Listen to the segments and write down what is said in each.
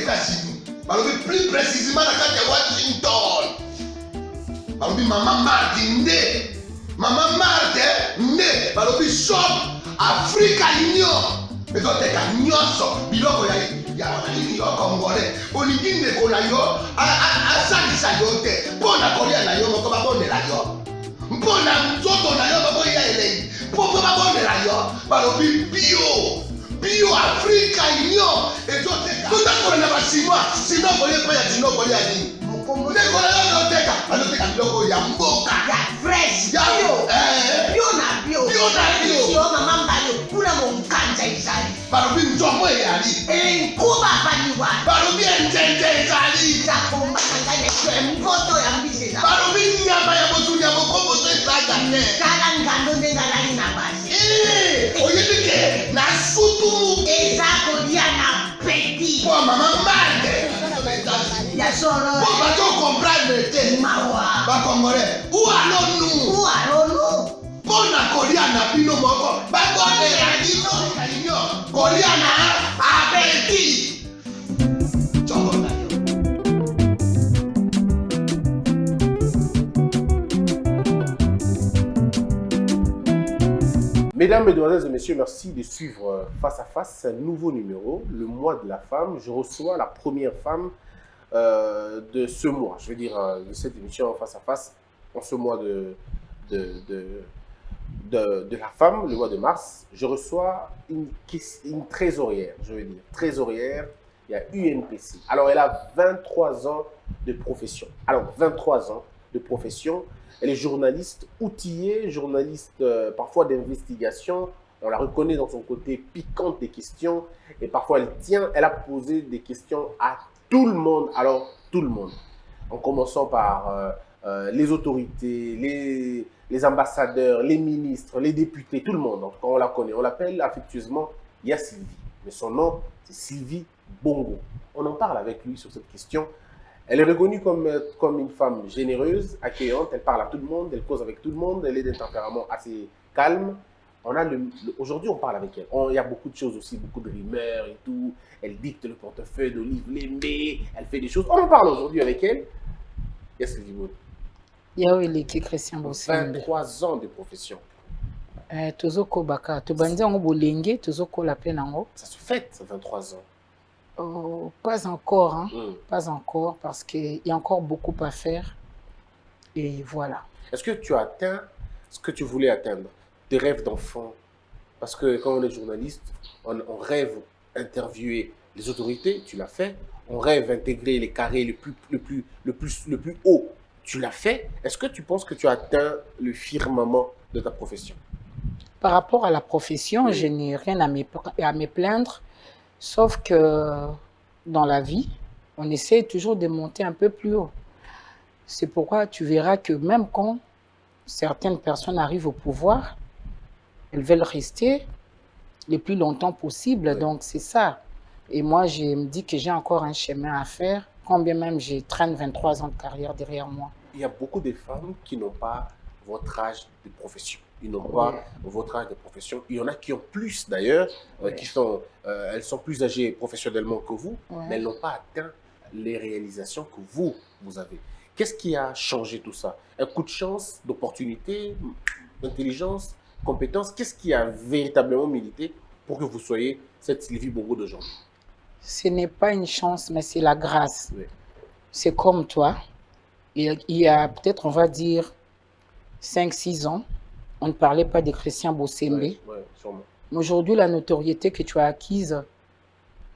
États-Unis. Plus précisément dans la Washington. Maman Martin Maman Martin ne shop Africa Union. Mais quand tu es nyonso, biloko ya wanani yo Congolais. Olingi ndeko na yo asalisa yo te. Mpona kolia na yo moko babondela yo. Mpona nzoto na yo baboya elei. Mpo babondela yo balobi bio Africa Union. Ezoteka. Tutakola na basinois. Sino kolia pa ya sino kolia nini? Ndeko na yo noteka. Azoteka biloko ya mboka. Ya fresh. Bio na bio. Sio mama mbayo. Kuna monkanja izali. Balobi nzombo eyali. Nkuba baniwa. Balobi njenje ezali. Zakomba kanganya kwe mpoto ya mbisi. Balobi nyama ya motu ya mokombo to ezaga ne. Kala ngando ndengalali na basi. Oyedike na sutu. Ezako dia na peti. Po mama mande. Ya solo. Po bato comprendre te. Mawa. Ba Congolais. Où allons-nous? Pona kolia na bino moko. Ba bonne la dino. Kolia na appétit. Mesdames, Mesdemoiselles et Messieurs, merci de suivre Face à Face, un nouveau numéro, le mois de la femme. Je reçois la première femme de ce mois, je veux dire de cette émission Face à Face, en ce mois de la femme, le mois de mars. Je reçois une trésorière, je veux dire, trésorière, il y a UNPC. Alors, elle a 23 ans de profession. Alors, 23 ans de profession. Elle est journaliste outillée, journaliste parfois d'investigation. On la reconnaît dans son côté piquant des questions. Et parfois, elle a posé des questions à tout le monde. Alors, tout le monde. En commençant par les autorités, les ambassadeurs, les ministres, les députés, tout le monde. En tout cas, on la connaît. On l'appelle affectueusement Yaya Sylvie. Mais son nom, c'est Sylvie Bongo. On en parle avec lui sur cette question. Elle est reconnue comme une femme généreuse, accueillante, elle parle à tout le monde, elle cause avec tout le monde, elle est d'un tempérament assez calme. Aujourd'hui, on parle avec elle. Il y a beaucoup de choses aussi, beaucoup de rumeurs et tout. Elle dicte le portefeuille d'Olive Lembe, elle fait des choses. On en parle aujourd'hui avec elle. Yes, Yaweleki Christian Bosembe. 23 ans de profession. Tozoko baka, tobandi yango bolenge, tozoko la peine yango. Ça se fête, 23 ans. Oh, pas encore, hein? Pas encore, parce qu'il y a encore beaucoup à faire. Et voilà. Est-ce que tu as atteint ce que tu voulais atteindre? Tes rêves d'enfant? Parce que quand on est journaliste, on rêve interviewer les autorités, tu l'as fait. On rêve intégrer les carrés le plus haut, tu l'as fait. Est-ce que tu penses que tu as atteint le firmament de ta profession? Par rapport à la profession, je n'ai rien à me plaindre. Sauf que dans la vie, on essaie toujours de monter un peu plus haut. C'est pourquoi tu verras que même quand certaines personnes arrivent au pouvoir, elles veulent rester le plus longtemps possible. Oui. Donc c'est ça. Et moi, je me dis que j'ai encore un chemin à faire, quand bien même j'ai 23 ans de carrière derrière moi. Il y a beaucoup de femmes qui n'ont pas votre âge de profession. Ils n'ont pas votre âge de profession. Il y en a qui ont plus d'ailleurs, elles sont plus âgées professionnellement que vous, mais elles n'ont pas atteint les réalisations que vous avez. Qu'est-ce qui a changé tout ça? Un coup de chance, d'opportunité, d'intelligence, compétence? Qu'est-ce qui a véritablement milité pour que vous soyez cette Sylvie Bongo d'aujourd'hui? Ce n'est pas une chance, mais c'est la grâce. Oui. C'est comme toi. Il y a peut-être, on va dire, 5-6 ans, on ne parlait pas de Christian Bosembe. Sûrement. Mais aujourd'hui, la notoriété que tu as acquise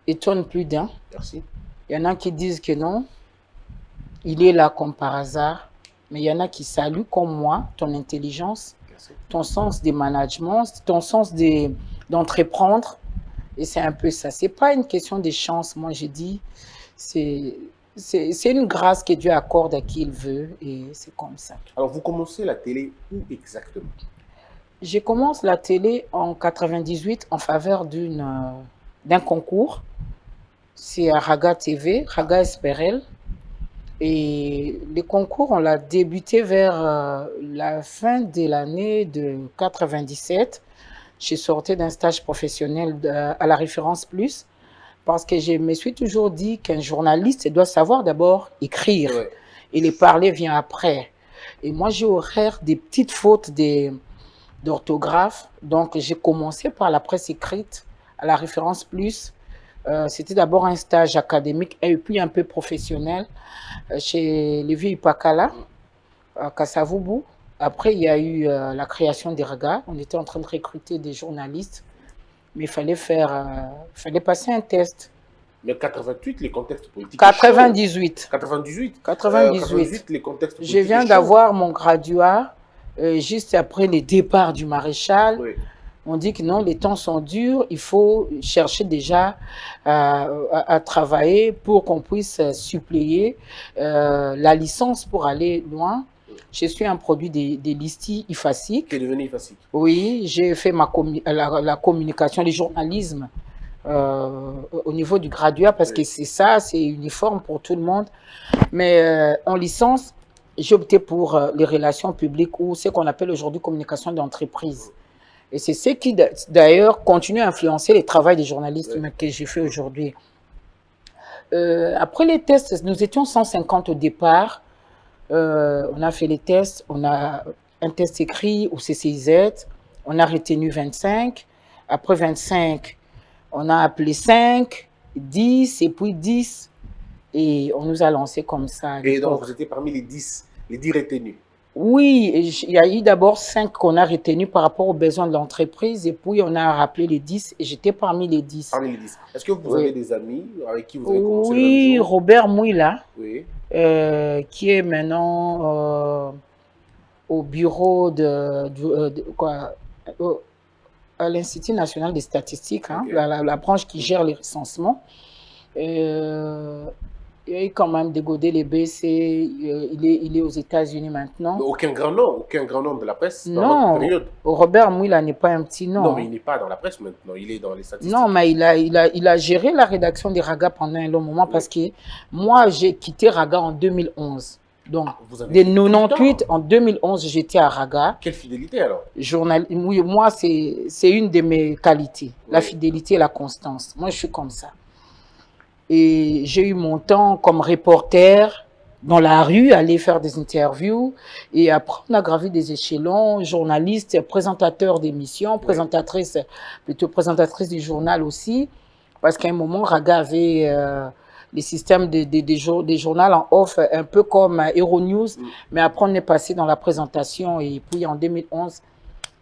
étonne plus d'un. Merci. Il y en a qui disent que non, il est là comme par hasard. Mais il y en a qui saluent comme moi ton intelligence, merci, ton sens de management, ton sens d'entreprendre. Et c'est un peu ça. Ce n'est pas une question de chance, moi je dis. C'est une grâce que Dieu accorde à qui il veut et c'est comme ça. Alors, vous commencez la télé où exactement? Je commence la télé en 98 en faveur d'un concours. C'est à Raga TV, Raga Esperel. Et le concours, on l'a débuté vers la fin de l'année de 97. J'ai sorti d'un stage professionnel à la Référence Plus. parce que je me suis toujours dit qu'un journaliste doit savoir d'abord écrire. Ouais. Et les parler vient après. Et moi, j'ai horreur des petites fautes d'orthographe. Donc, j'ai commencé par la presse écrite, à la Référence Plus. C'était d'abord un stage académique et puis un peu professionnel chez Lévi Ipakala, à Kasavubu. Après, il y a eu la création des Ragas. On était en train de recruter des journalistes, mais il fallait passer un test. Mais 88, les contextes politiques. 98. 98. 98. Les contextes politiques. Je viens d'avoir mon graduat juste après le départ du maréchal. Oui. On dit que non, les temps sont durs, il faut chercher déjà à travailler pour qu'on puisse suppléer la licence pour aller loin. Je suis un produit des listis IFASIC. Qui est devenu IFASIC. Oui, j'ai fait la communication, le journalisme au niveau du graduat parce que c'est ça, c'est uniforme pour tout le monde. Mais en licence, j'ai opté pour les relations publiques ou ce qu'on appelle aujourd'hui communication d'entreprise. Et c'est ce qui, d'ailleurs, continue à influencer le travail des journalistes que j'ai fait aujourd'hui. Après les tests, nous étions 150 au départ. On a fait les tests. On a un test écrit au CCIZ. On a retenu 25. Après 25, on a appelé 5, 10 et puis 10. Et on nous a lancé comme ça. Et donc, vous étiez parmi les 10 retenus. Oui, il y a eu d'abord 5 qu'on a retenus par rapport aux besoins de l'entreprise et puis on a rappelé les 10 et j'étais parmi les 10. Parmi les 10. Est-ce que vous avez des amis avec qui vous avez commencé? Oui, Robert Mouila, oui. Qui est maintenant au bureau à l'Institut national des statistiques, hein, la branche qui gère les recensements. Il y a eu quand même Dégodé les BC, il est aux États-Unis maintenant. Mais aucun grand nom de la presse dans non, votre période. Robert Mouila n'est pas un petit nom. Non, mais il n'est pas dans la presse maintenant, il est dans les statistiques. Non, mais il a géré la rédaction des Ragas pendant un long moment parce que moi, j'ai quitté Raga en 2011. Donc, dès 98, en 2011, j'étais à Raga. Quelle fidélité alors? Oui, moi, c'est une de mes qualités, la fidélité et la constance. Moi, je suis comme ça. Et j'ai eu mon temps comme reporter dans la rue, aller faire des interviews. Et après, on a gravi des échelons, journaliste, présentateur d'émissions, présentatrice du journal aussi. Parce qu'à un moment, Raga avait les systèmes des journaux en off, un peu comme Euronews. Mais après, on est passé dans la présentation. Et puis, en 2011,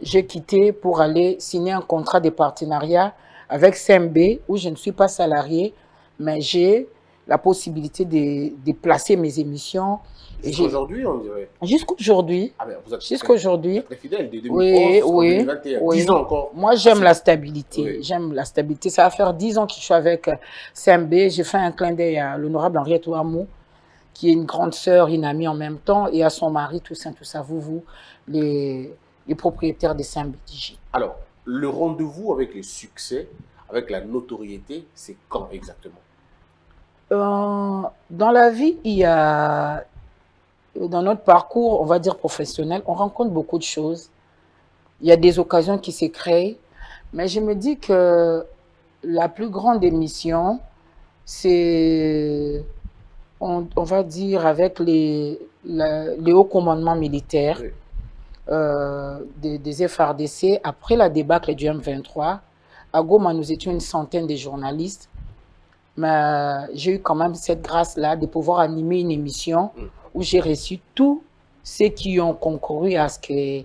j'ai quitté pour aller signer un contrat de partenariat avec CMB, où je ne suis pas salarié. Mais j'ai la possibilité de placer mes émissions. Jusqu'aujourd'hui, on dirait. Jusqu'aujourd'hui. Ah ben, vous êtes jusqu'aujourd'hui. très fidèle, de 2011 oui, 2021. Oui. 10 ans encore. Moi, j'aime la stabilité. Oui. J'aime la stabilité. Ça va faire 10 ans que je suis avec CMB. J'ai fait un clin d'œil à l'honorable Henriette Ouamou, qui est une grande sœur, une amie en même temps, et à son mari, tout ça, vous, les propriétaires de CMB Digi. Alors, le rendez-vous avec les succès, avec la notoriété, c'est quand exactement? Dans la vie, il y a, dans notre parcours, on va dire professionnel, on rencontre beaucoup de choses. Il y a des occasions qui se créent, mais je me dis que la plus grande émission, c'est, on va dire, avec les hauts commandements militaires des FRDC, après la débâcle du M23. À Goma, nous étions une centaine de journalistes. Mais j'ai eu quand même cette grâce-là de pouvoir animer une émission où j'ai reçu tous ceux qui ont concouru à ce que...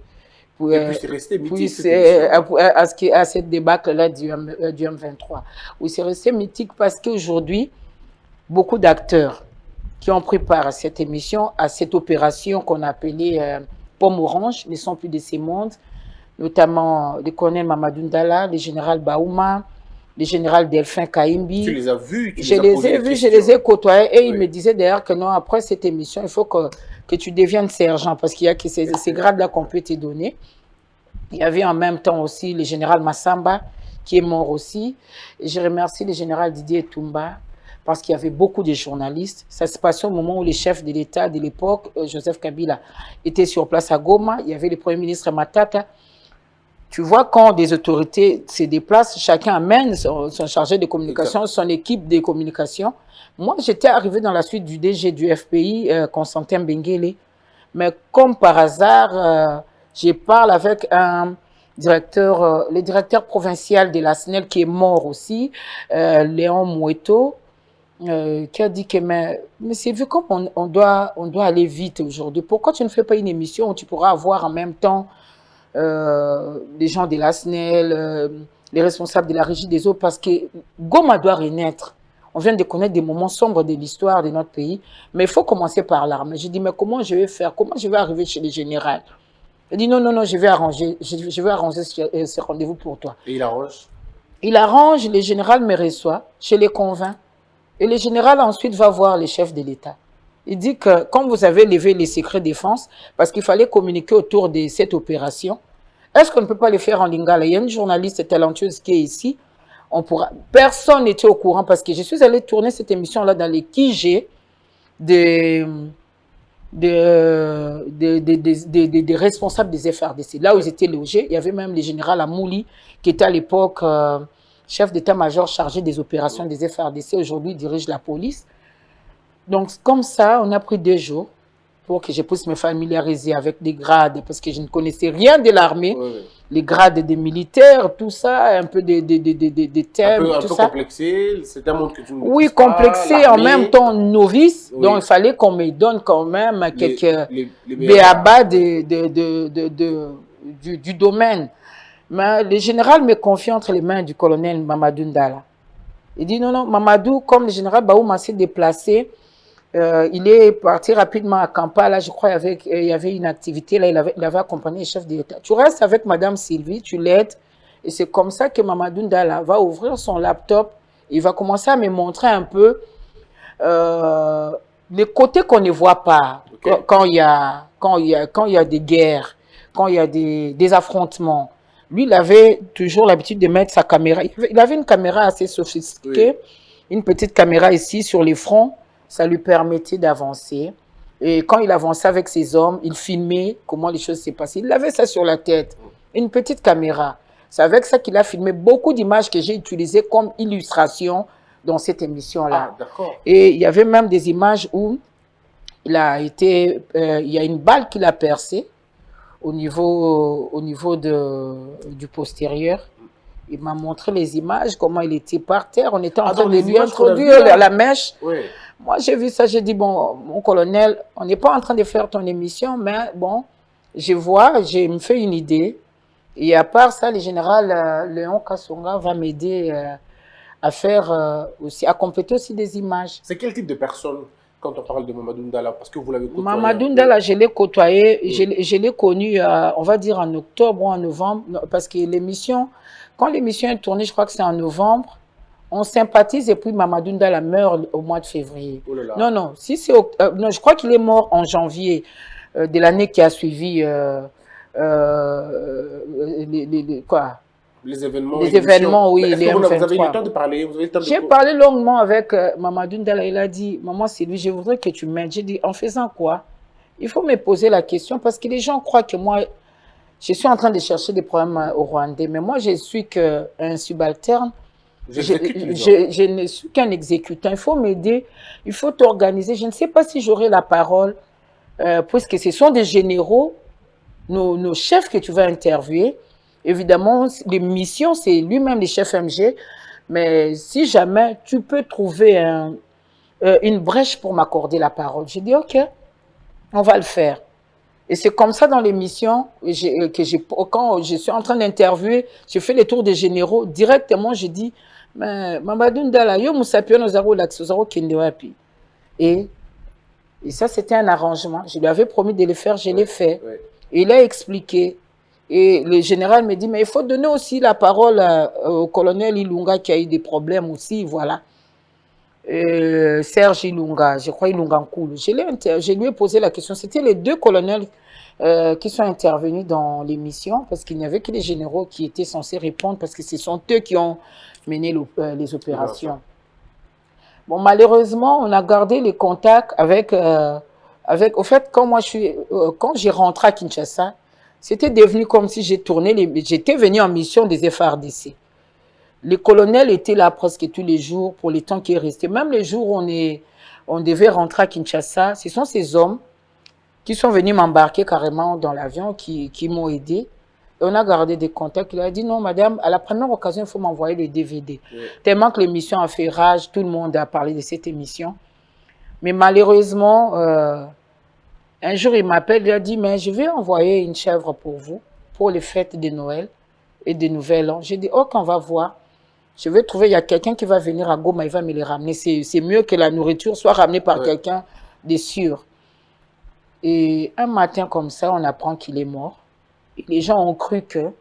à cette débâcle-là du M23. Oui, c'est resté mythique parce qu'aujourd'hui, beaucoup d'acteurs qui ont pris part à cette émission, à cette opération qu'on appelait Pomme Orange, ne sont plus de ces mondes, notamment le colonel Mamadou Ndala, le général Baouma, le général Delphin Kaimbi. Tu les as vus? Je les ai vus, je les ai côtoyés et ils me disaient d'ailleurs que non, après cette émission, il faut que tu deviennes sergent parce qu'il y a que ces grades-là qu'on peut te donner. Il y avait en même temps aussi le général Massamba qui est mort aussi. Et je remercie le général Didier Toumba parce qu'il y avait beaucoup de journalistes. Ça se passait au moment où les chefs de l'État de l'époque, Joseph Kabila, était sur place à Goma. Il y avait le Premier ministre Matata. Tu vois, quand des autorités se déplacent, chacun amène son chargé de communication, son équipe de communication. Moi, j'étais arrivé dans la suite du DG du FPI, Constantin Benguele. Mais comme par hasard, je parle avec un directeur, le directeur provincial de la SNEL qui est mort aussi, Léon Moueto, qui a dit que mais c'est vu comme on doit aller vite aujourd'hui. Pourquoi tu ne fais pas une émission où tu pourras avoir en même temps les gens de la SNEL, les responsables de la régie des eaux, parce que Goma doit renaître. On vient de connaître des moments sombres de l'histoire de notre pays, mais il faut commencer par l'armée. J'ai dit, mais comment je vais faire? Comment je vais arriver chez les généraux? Il dit, non, non, non, je vais arranger ce rendez-vous pour toi. Et il arrange? Il arrange, le général me reçoit, je les convainc. Et le général ensuite va voir les chefs de l'État. Il dit que quand vous avez levé les secrets défense, parce qu'il fallait communiquer autour de cette opération, est-ce qu'on ne peut pas le faire en lingala? Il y a une journaliste talentueuse qui est ici. On pourra... Personne n'était au courant parce que je suis allée tourner cette émission-là dans les QG des responsables des FRDC. Là où ils étaient logés, il y avait même le général Amouli qui était à l'époque chef d'état-major chargé des opérations des FRDC. Aujourd'hui, il dirige la police. Donc, comme ça, on a pris 2 jours pour que je puisse me familiariser avec des grades parce que je ne connaissais rien de l'armée. Oui. Les grades des militaires, tout ça, un peu des thèmes, un peu complexé, c'est un monde que tu ne oui, complexé, en même temps novice, oui. Donc il fallait qu'on me donne quand même quelques béabas du domaine. Mais le général me confie entre les mains du colonel Mamadou Ndala. Il dit non, non, Mamadou, comme le général Baouma s'est déplacé, il est parti rapidement à Kampala, je crois il y avait une activité, là il avait accompagné le chef de l'État. Tu restes avec Madame Sylvie, tu l'aides, et c'est comme ça que Mamadou Ndala va ouvrir son laptop, il va commencer à me montrer un peu les côtés qu'on ne voit pas, okay. quand il y a des guerres, quand il y a des affrontements. Lui, il avait toujours l'habitude de mettre sa caméra, il avait une caméra assez sophistiquée, oui. Une petite caméra ici sur les fronts. Ça lui permettait d'avancer. Et quand il avançait avec ses hommes, il filmait comment les choses s'est passées. Il avait ça sur la tête, une petite caméra. C'est avec ça qu'il a filmé beaucoup d'images que j'ai utilisées comme illustration dans cette émission-là. Ah, et il y avait même des images où il y a une balle qu'il a percée au niveau du postérieur. Il m'a montré les images, comment il était par terre. On était en train de lui introduire la mèche. Oui. Moi, j'ai vu ça, j'ai dit, bon, mon colonel, on n'est pas en train de faire ton émission, mais bon, je me fais une idée. Et à part ça, le général Léon Kassonga va m'aider à faire aussi, à compléter aussi des images. C'est quel type de personne quand on parle de Mamadou Ndala? Parce que vous l'avez côtoyé. Mamadou Ndala, je l'ai côtoyé, je l'ai connu, on va dire, en octobre ou en novembre, parce que l'émission, quand l'émission est tournée, je crois que c'est en novembre, on sympathise et puis Mamadou Ndala meurt au mois de février. Oh là là. Non, non, si c'est non, je crois qu'il est mort en janvier de l'année qui a suivi les événements. Les événements, oui. Est-ce que vous avez eu le temps de parler? J'ai parlé longuement avec Mamadou Ndala. Il a dit, maman, c'est lui, je voudrais que tu m'aides. J'ai dit, en faisant quoi? Il faut me poser la question parce que les gens croient que moi, je suis en train de chercher des problèmes au Rwandais. Mais moi, je suis qu'un subalterne. Je ne suis qu'un exécutant. Il faut m'aider, il faut t'organiser. Je ne sais pas si j'aurai la parole, puisque ce sont des généraux, nos chefs que tu vas interviewer. Évidemment, les missions, c'est lui-même les chefs MG. Mais si jamais tu peux trouver une brèche pour m'accorder la parole, j'ai dit ok, on va le faire. Et c'est comme ça dans l'émission quand je suis en train d'interviewer, je fais les tours des généraux, directement je dis mais Mamadou Ndala, yo musapio nozaro laxozaro kendewapi. Et ça c'était un arrangement. Je lui avais promis de le faire, je l'ai fait. Ouais. Et il a expliqué. Et le général me dit mais il faut donner aussi la parole au colonel Ilunga qui a eu des problèmes aussi, voilà. Serge Ilunga, je crois Ilunga Nkulu. Je lui ai posé la question. C'était les 2 colonels qui sont intervenus dans l'émission parce qu'il n'y avait que les généraux qui étaient censés répondre parce que ce sont eux qui ont mené les opérations. Bon, malheureusement, on a gardé les contacts avec au fait, quand j'ai rentré à Kinshasa, C'était devenu comme si j'étais venu en mission des FRDC. Les colonels étaient là presque tous les jours pour les temps qui est resté. Même les jours où on devait rentrer à Kinshasa, ce sont ces hommes qui sont venus m'embarquer carrément dans l'avion, qui m'ont aidé. Et on a gardé des contacts. Il a dit non, madame, à la première occasion, il faut m'envoyer les DVD. Oui. Tellement que l'émission a fait rage, tout le monde a parlé de cette émission. Mais malheureusement, un jour, il m'appelle, il a dit, mais je vais envoyer une chèvre pour vous, pour les fêtes de Noël et de Nouvel An. J'ai dit, ok, on va voir. Je vais trouver, il y a quelqu'un qui va venir à Goma, il va me les ramener. C'est mieux que la nourriture soit ramenée par quelqu'un de sûr. Et un matin comme ça, on apprend qu'il est mort. Et les gens ont cru que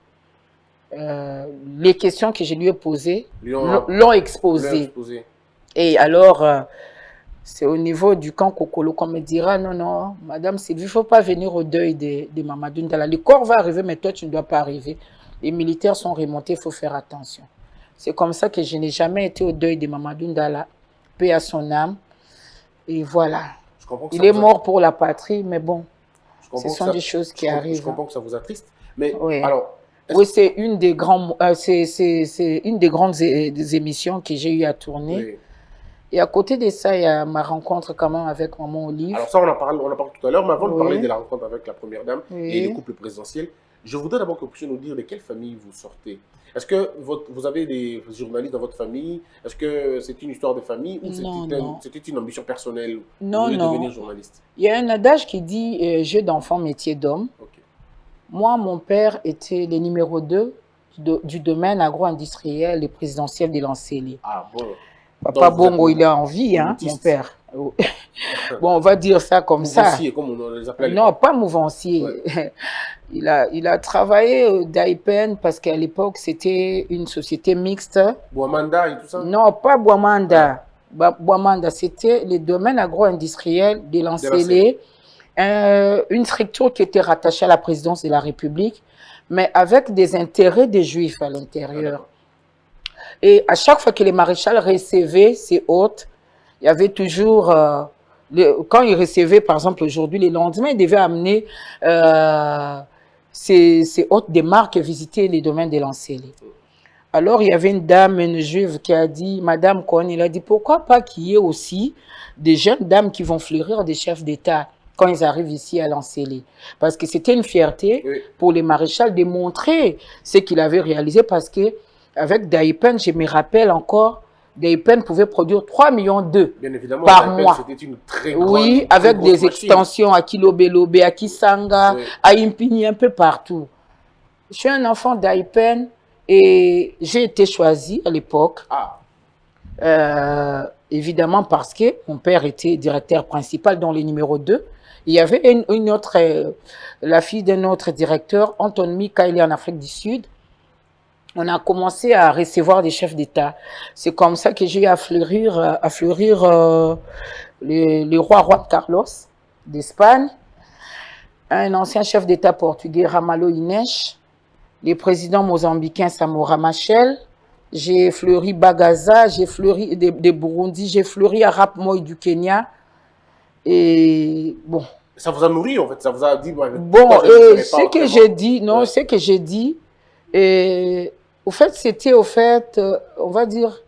les questions que je lui ai posées l'ont exposé. Et alors, c'est au niveau du camp Kokolo qu'on me dira, non, non, madame Sylvie, il ne faut pas venir au deuil de Mamadou Ndala. Le corps va arriver, mais toi, tu ne dois pas arriver. Les militaires sont remontés, il faut faire attention. C'est comme ça que je n'ai jamais été au deuil de Mamadou Ndala, paix à son âme. Et voilà. Il est mort pour la patrie, mais bon, ce sont des choses qui arrivent. Je comprends que ça vous attriste. Mais oui, alors, oui, c'est une des grandes, des émissions que j'ai eu à tourner. Oui. Et à côté de ça, il y a ma rencontre quand même avec Maman Olive. Alors ça, on en parle tout à l'heure, mais avant de parler de la rencontre avec la Première Dame et les couples présidentiels, je voudrais d'abord que vous puissiez nous dire de quelle famille vous sortez. Est-ce que vous avez des journalistes dans votre famille? Est-ce que c'est une histoire de famille ou c'était une ambition personnelle de devenir journaliste? Il y a un adage qui dit jeu d'enfant, métier d'homme. Okay. Moi, mon père était le numéro 2 du domaine agro-industriel et présidentiel de Lancélie. Ah bon. Papa Bongo, il est en vie, hein, mon père. Bon, on va dire ça comme ça. Comme on les appelle. Non, pas mouvancier. Ouais. Il a travaillé d'Aipen parce qu'à l'époque, c'était une société mixte. Boamanda et tout ça? Non, pas Boamanda. Ouais. Boamanda, c'était le domaine agro-industriel de Lancélé. Une structure qui était rattachée à la présidence de la République, mais avec des intérêts des Juifs à l'intérieur. Et à chaque fois que les maréchals recevaient ces hôtes, il y avait toujours, quand ils recevaient, par exemple, aujourd'hui, les lendemains, ils devaient amener ces hôtes des marques visiter les domaines de Lancélé. Alors, il y avait une dame, une juive, qui a dit, Madame Cohen, il a dit, pourquoi pas qu'il y ait aussi des jeunes dames qui vont fleurir des chefs d'État quand ils arrivent ici à Lancélé. Parce que c'était une fierté pour les maréchals de montrer ce qu'il avait réalisé parce que avec Daipen, je me rappelle encore, Daipen pouvait produire 3,2 millions par mois. C'était une très grande, oui, avec des extensions à Kilobelobé, à Kisanga, à Impini, un peu partout. Je suis un enfant d'Aipen et j'ai été choisi à l'époque. Évidemment parce que mon père était directeur principal dans les numéros 2. Il y avait une autre, la fille d'un autre directeur, Anton Mika, il est en Afrique du Sud. On a commencé à recevoir des chefs d'État. C'est comme ça que j'ai eu à fleurir le roi Juan Carlos d'Espagne, un ancien chef d'État portugais, Ramalho Inês, les présidents mozambicains, Samora Machel. J'ai fleuri Bagaza, j'ai fleuri des Burundi, j'ai fleuri Arap Moi du Kenya. Et bon. Ça vous a nourri en fait, ça vous a dit. Bon, ce que j'ai dit, non, ce que j'ai dit, au fait, c'était au fait, on va dire,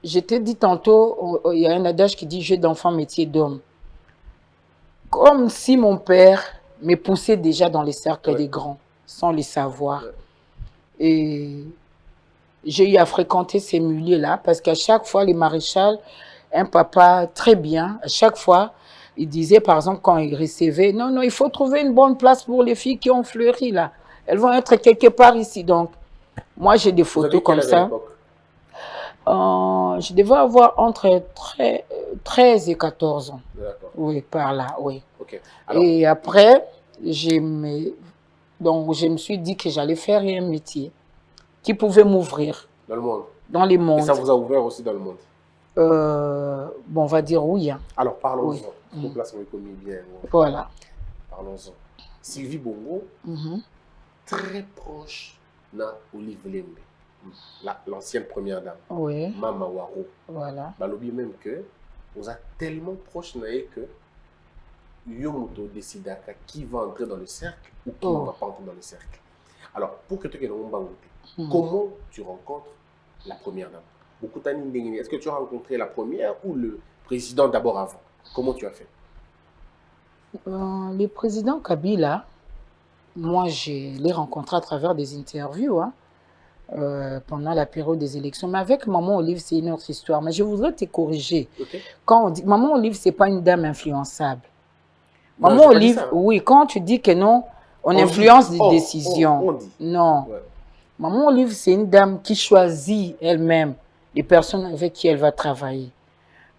je t'ai dit tantôt, il y a un adage qui dit jeu d'enfant, métier d'homme. Comme si mon père me poussait déjà dans les cercles des grands, sans les savoir. Et j'ai eu à fréquenter ces milieux-là, parce qu'à chaque fois, les maréchals, un papa très bien, à chaque fois, il disait, par exemple, quand il recevait, non, non, il faut trouver une bonne place pour les filles qui ont fleuri, là. Elles vont être quelque part ici, donc. Moi, j'ai des photos comme ça. Je devais avoir entre 13 et 14 ans. Oui, par là, oui. Okay. Alors, et après, donc, je me suis dit que j'allais faire un métier qui pouvait m'ouvrir. Dans le monde. Dans les mondes. Et ça vous a ouvert aussi dans le monde? Bon, on va dire oui. Hein. Alors, parlons-en. Vos places sont commis bien. Voilà. Parlons-en. Sylvie Bongo, très proche na Olive Lembe, l'ancienne première dame. Oui. Mama Waro. Voilà. Balobi même que, vous êtes tellement proche naïe que Yomoto décide qui va entrer dans le cercle ou qui ne va pas entrer dans le cercle. Alors, pour que tu aies comment tu rencontres la première dame? Est-ce que tu as rencontré la première ou le président d'abord avant? Comment tu as fait? Le président Kabila, moi, je l'ai rencontré à travers des interviews pendant la période des élections. Mais avec Maman Olive, c'est une autre histoire. Mais je voudrais te corriger. Okay. Quand on dit Maman Olive, ce n'est pas une dame influençable. Maman Olive, oui, quand tu dis que non, on influence des décisions. On dit. Non. Ouais. Maman Olive, c'est une dame qui choisit elle-même les personnes avec qui elle va travailler.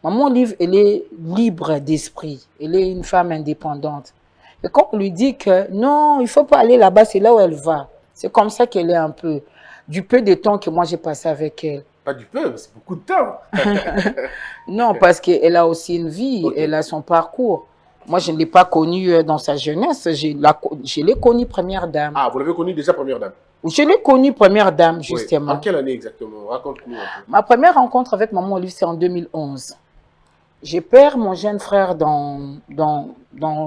Maman Olive, elle est libre d'esprit. Elle est une femme indépendante. Et quand on lui dit que non, il ne faut pas aller là-bas, c'est là où elle va. C'est comme ça qu'elle est un peu. Du peu de temps que moi j'ai passé avec elle. Pas du peu, c'est beaucoup de temps. Non, parce qu'elle a aussi une vie, elle a son parcours. Moi, je ne l'ai pas connue dans sa jeunesse. Je l'ai connue première dame. Ah, vous l'avez connue déjà première dame? Je l'ai connue première dame, justement. Oui. En quelle année exactement? Raconte-nous un peu. Ma première rencontre avec Maman Olive, c'est en 2011. Je perds mon jeune frère dans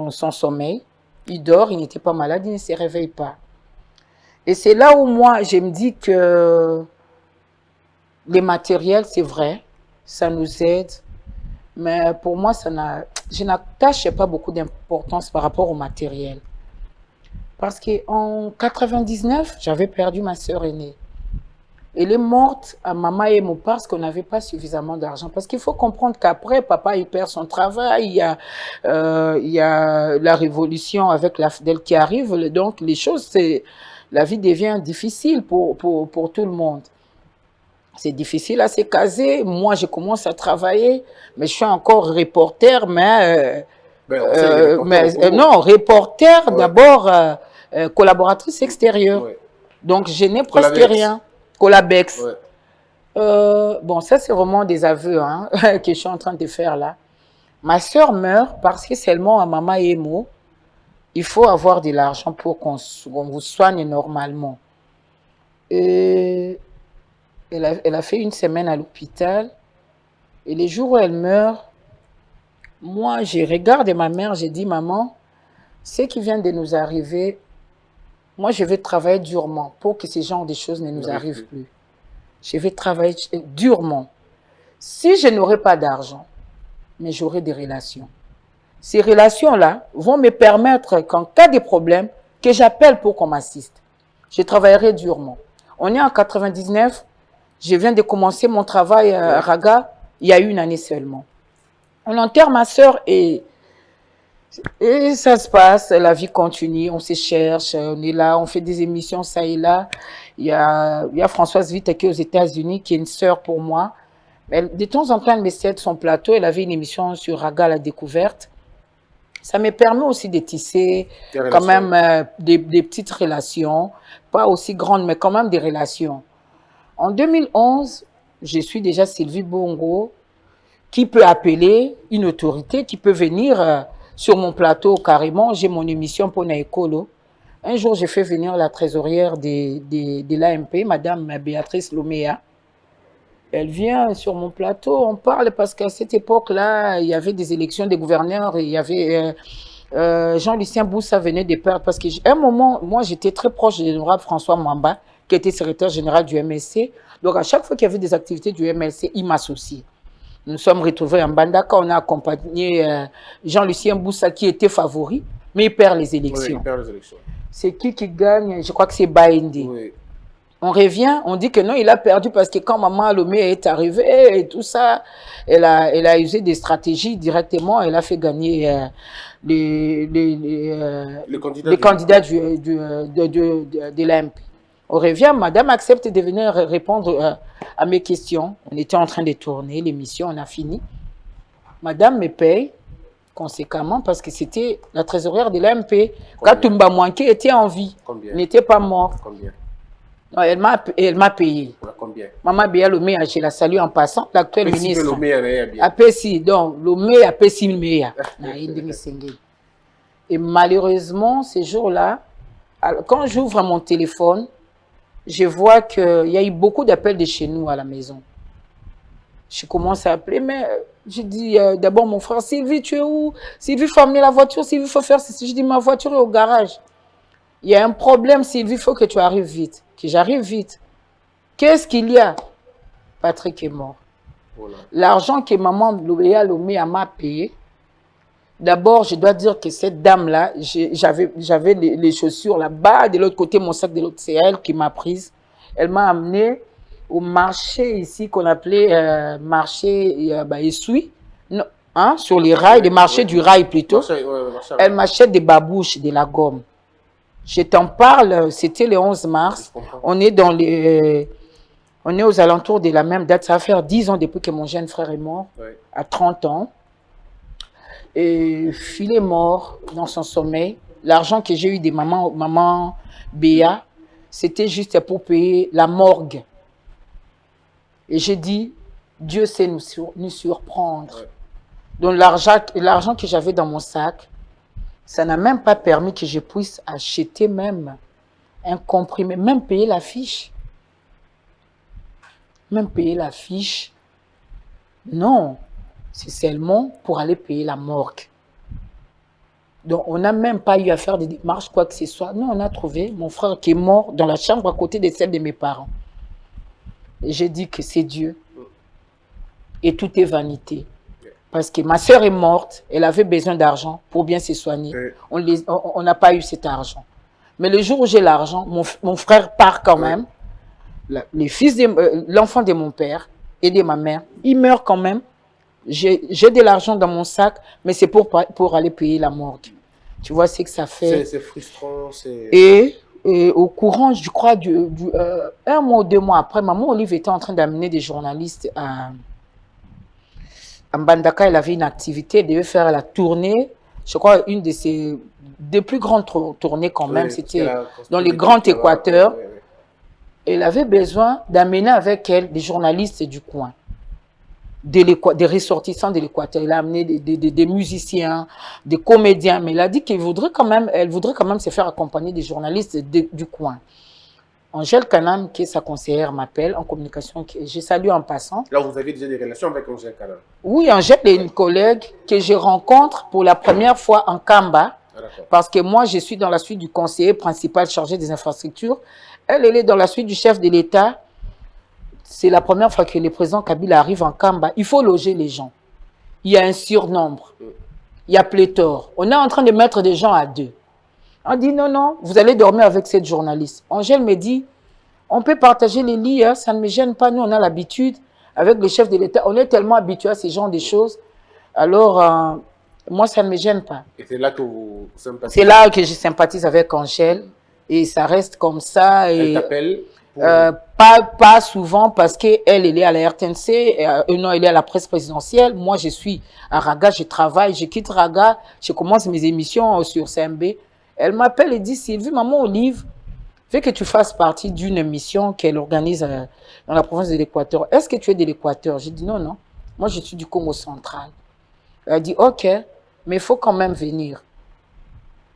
son sommeil. Il dort, il n'était pas malade, il ne se réveille pas. Et c'est là où moi, je me dis que les matériels, c'est vrai, ça nous aide. Mais pour moi, je n'attache pas beaucoup d'importance par rapport au matériel. Parce qu'en 99, j'avais perdu ma sœur aînée. Elle est morte à Mama Emo parce qu'on n'avait pas suffisamment d'argent. Parce qu'il faut comprendre qu'après, papa, il perd son travail. Il y a la révolution avec la FDL qui arrive. Donc, les choses, la vie devient difficile pour tout le monde. C'est difficile à se caser. Moi, je commence à travailler, mais je suis encore reporter, non, reporter d'abord, collaboratrice extérieure. Ouais. Donc, je n'ai presque rien. Colabex. Ouais. Bon, ça, c'est vraiment des aveux que je suis en train de faire là. Ma soeur meurt parce que seulement à Mama Emo, il faut avoir de l'argent pour qu'on vous soigne normalement. Et elle a fait une semaine à l'hôpital. Et les jours où elle meurt, moi, je regarde ma mère, j'ai dit, maman, ce qui vient de nous arriver, moi, je vais travailler durement pour que ce genre de choses ne nous arrivent plus. Je vais travailler durement. Si je n'aurai pas d'argent, mais j'aurai des relations. Ces relations-là vont me permettre qu'en cas de problème, que j'appelle pour qu'on m'assiste. Je travaillerai durement. On est en 99. Je viens de commencer mon travail à Raga, il y a une année seulement. On enterre ma soeur et ça se passe, la vie continue, on se cherche, on est là, on fait des émissions ça et là. Il y a Françoise Witt qui est aux États-Unis, qui est une sœur pour moi. De temps en temps, elle me cède son plateau, elle avait une émission sur Raga, la découverte. Ça me permet aussi de tisser quand même des petites relations, pas aussi grandes, mais quand même des relations. En 2011, je suis déjà Sylvie Bongo, qui peut appeler une autorité, qui peut venir sur mon plateau carrément. J'ai mon émission pour Naekolo. Un jour, j'ai fait venir la trésorière de l'AMP, Madame Béatrice Lomea. Elle vient sur mon plateau, on parle parce qu'à cette époque-là, il y avait des élections des gouverneurs, et il y avait Jean-Lucien Boussa venait de perdre. Parce qu'à un moment, moi, j'étais très proche de l'honorable François Mwamba, qui était secrétaire général du MLC. Donc, à chaque fois qu'il y avait des activités du MLC, il m'associait. Nous sommes retrouvés en Bandaka, on a accompagné Jean-Lucien Boussa, qui était favori, mais il perd les élections. Oui, il perd les élections. C'est qui gagne? Je crois que c'est Baïndi. Oui. On revient, on dit que non, il a perdu parce que quand Maman Lomé est arrivée et tout ça, elle a usé des stratégies directement, elle a fait gagner les candidats de l'AMP. On revient, madame accepte de venir répondre à mes questions. On était en train de tourner l'émission, on a fini. Madame me paye conséquemment parce que c'était la trésorière de l'AMP. Katumba Mouanké était en vie. Combien? Il n'était pas mort. Combien? Non, elle m'a payé. Combien? Maman Béa Lomé, je la salue en passant, l'actuel ministre. Donc, Lomé a payé 6 000. Et malheureusement, ces jours-là, quand j'ouvre mon téléphone, je vois qu'il y a eu beaucoup d'appels de chez nous à la maison. Je commence à appeler, mais je dis d'abord mon frère, Sylvie, tu es où? Sylvie, il faut amener la voiture, Sylvie, il faut faire ceci. Je dis, ma voiture est au garage. Il y a un problème, Sylvie, il faut que tu arrives vite. Que j'arrive vite. Qu'est-ce qu'il y a? Patrick est mort. Voilà. L'argent que maman Léa Lomé m'a payé, d'abord, je dois dire que cette dame-là, j'avais les chaussures là-bas, de l'autre côté, mon sac de l'autre, c'est elle qui m'a prise. Elle m'a amené au marché ici qu'on appelait marché Essoui, non, hein, sur les rails, les marchés du rail plutôt. Elle m'achète des babouches, de la gomme. Je t'en parle, c'était le 11 mars. On est dans les... On est aux alentours de la même date. Ça va faire 10 ans depuis que mon jeune frère est mort, à 30 ans. Et il est mort dans son sommeil. L'argent que j'ai eu de maman Béa, c'était juste pour payer la morgue. Et j'ai dit, Dieu sait nous surprendre. Donc l'argent que j'avais dans mon sac, ça n'a même pas permis que je puisse acheter même un comprimé, même payer la fiche. Même payer la fiche. Non, c'est seulement pour aller payer la morgue. Donc, on n'a même pas eu à faire des démarches, quoi que ce soit. Nous, on a trouvé mon frère qui est mort dans la chambre à côté de celle de mes parents. Et j'ai dit que c'est Dieu. Et tout est vanité. Parce que ma soeur est morte, elle avait besoin d'argent pour bien se soigner. On n'a pas eu cet argent. Mais le jour où j'ai l'argent, mon frère part quand même. L'enfant de mon père et de ma mère, il meurt quand même. J'ai de l'argent dans mon sac, mais c'est pour aller payer la morgue. Tu vois ce que ça fait. C'est frustrant. Et au courant, je crois, un mois ou 2 mois après, maman Olive était en train d'amener des journalistes à Mbandaka. Elle avait une activité, elle devait faire la tournée. Je crois une de ses plus grandes tournées quand même, c'était dans les grands Équateurs. Elle avait besoin d'amener avec elle des journalistes du coin, des ressortissants de l'Équateur. Elle a amené des musiciens, des comédiens, mais elle a dit qu'elle voudrait quand même se faire accompagner des journalistes du coin. Angèle Kanam, qui est sa conseillère, m'appelle en communication. Je salue en passant. Là, vous avez déjà des relations avec Angèle Kanam? Oui, Angèle est une collègue que je rencontre pour la première fois en Kamba, parce que moi, je suis dans la suite du conseiller principal chargé des infrastructures. Elle est dans la suite du chef de l'État. C'est la première fois que le président Kabila arrive en Kamba. Il faut loger les gens. Il y a un surnombre. Il y a pléthore. On est en train de mettre des gens à 2. On dit non, non, vous allez dormir avec cette journaliste. Angèle me dit, on peut partager les lits, hein, ça ne me gêne pas. Nous, on a l'habitude. Avec le chef de l'État, on est tellement habitué à ces genres de choses. Alors, moi, ça ne me gêne pas. Et c'est là que vous sympathisez? C'est là que je sympathise avec Angèle. Et ça reste comme ça. Elle t'appelle pas souvent parce qu'elle est à la RTNC, non, elle est à la presse présidentielle. Moi, je suis à Raga, je travaille, je quitte Raga, je commence mes émissions sur CMB. Elle m'appelle et dit, Sylvie, maman Olive, fait que tu fasses partie d'une émission qu'elle organise dans la province de l'Équateur. Est-ce que tu es de l'Équateur? J'ai dit non, non. Moi, je suis du Congo central. Elle a dit, ok, mais il faut quand même venir.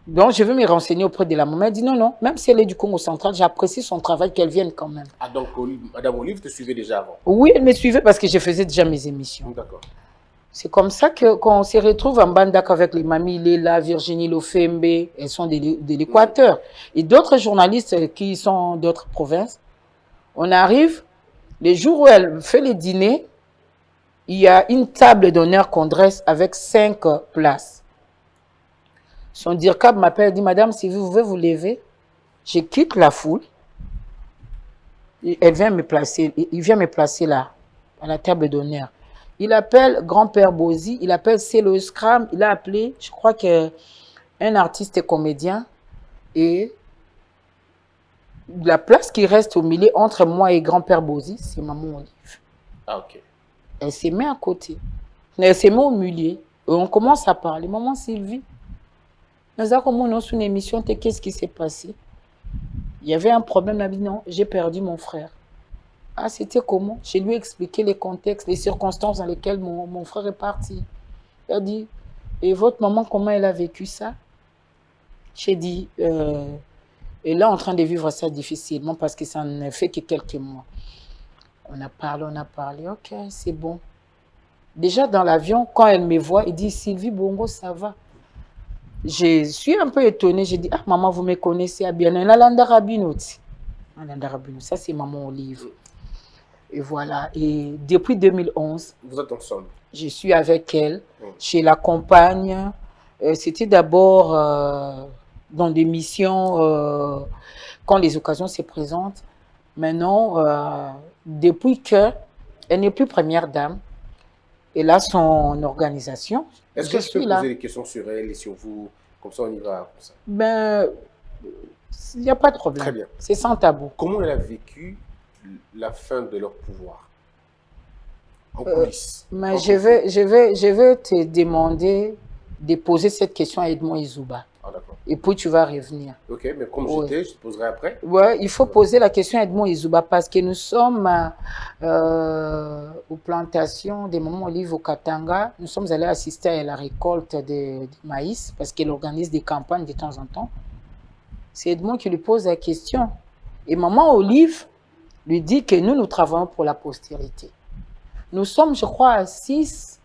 Donc, je veux me renseigner auprès de la maman. Elle dit non, non, même si elle est du Congo central, j'apprécie son travail, qu'elle vienne quand même. Ah, donc Madame Olive te suivait déjà avant? Oui, elle me suivait parce que je faisais déjà mes émissions. D'accord. C'est comme ça qu'on se retrouve en Bandak avec les mamies Léla, Virginie Lofembe, elles sont de l'Équateur. Et d'autres journalistes qui sont d'autres provinces. On arrive, les jours où elle fait les dîners, il y a une table d'honneur qu'on dresse avec 5 places. Son DIRCAB m'appelle et dit, madame, si vous pouvez vous lever, je quitte la foule. Il vient me placer là, à la table d'honneur. Il appelle grand-père Bozi, il appelle Célo Scram, il a appelé, je crois qu'un artiste et comédien. Et la place qui reste au milieu entre moi et grand-père Bozi, c'est maman Olive. Ah, ok. Elle s'est mise à côté. Elle s'est mise au milieu. Et on commence à parler. Maman Sylvie, nous avons une émission, qu'est-ce qui s'est passé? Il y avait un problème, elle a dit non, j'ai perdu mon frère. Ah, c'était comment? Je lui ai expliqué les contextes, les circonstances dans lesquelles mon frère est parti. Elle a dit, et votre maman, comment elle a vécu ça? J'ai dit, elle est en train de vivre ça difficilement parce que ça ne fait que quelques mois. On a parlé, ok, c'est bon. Déjà dans l'avion, quand elle me voit, elle dit, Sylvie Bongo, ça va. Je suis un peu étonnée, j'ai dit, ah maman, vous me connaissez à bien, ça c'est maman Olive. Et voilà, et depuis 2011, Vous êtes ensemble. je suis avec elle, je l'accompagne. C'était d'abord dans des missions quand les occasions se présentent. Maintenant, depuis qu'elle n'est plus première dame, elle a son organisation. Est-ce que je peux poser des questions sur elle et sur vous? Comme ça, on y va. Comme ça. Ben, il n'y a pas de problème. Très bien. C'est sans tabou. Comment elle a vécu la fin de leur pouvoir en coulisses? Mais je vais te demander de poser cette question à Edmond Izouba. Ah, d'accord. Et puis tu vas revenir. Ok, mais comme j'étais, je te poserai après. Ouais, il faut poser la question à Edmond Izouba parce que nous sommes aux plantations des mamans Olive au Katanga. Nous sommes allés assister à la récolte de maïs parce qu'elle organise des campagnes de temps en temps. C'est Edmond qui lui pose la question. Et maman Olive lui dit que nous travaillons pour la postérité. Nous sommes, je crois, à 6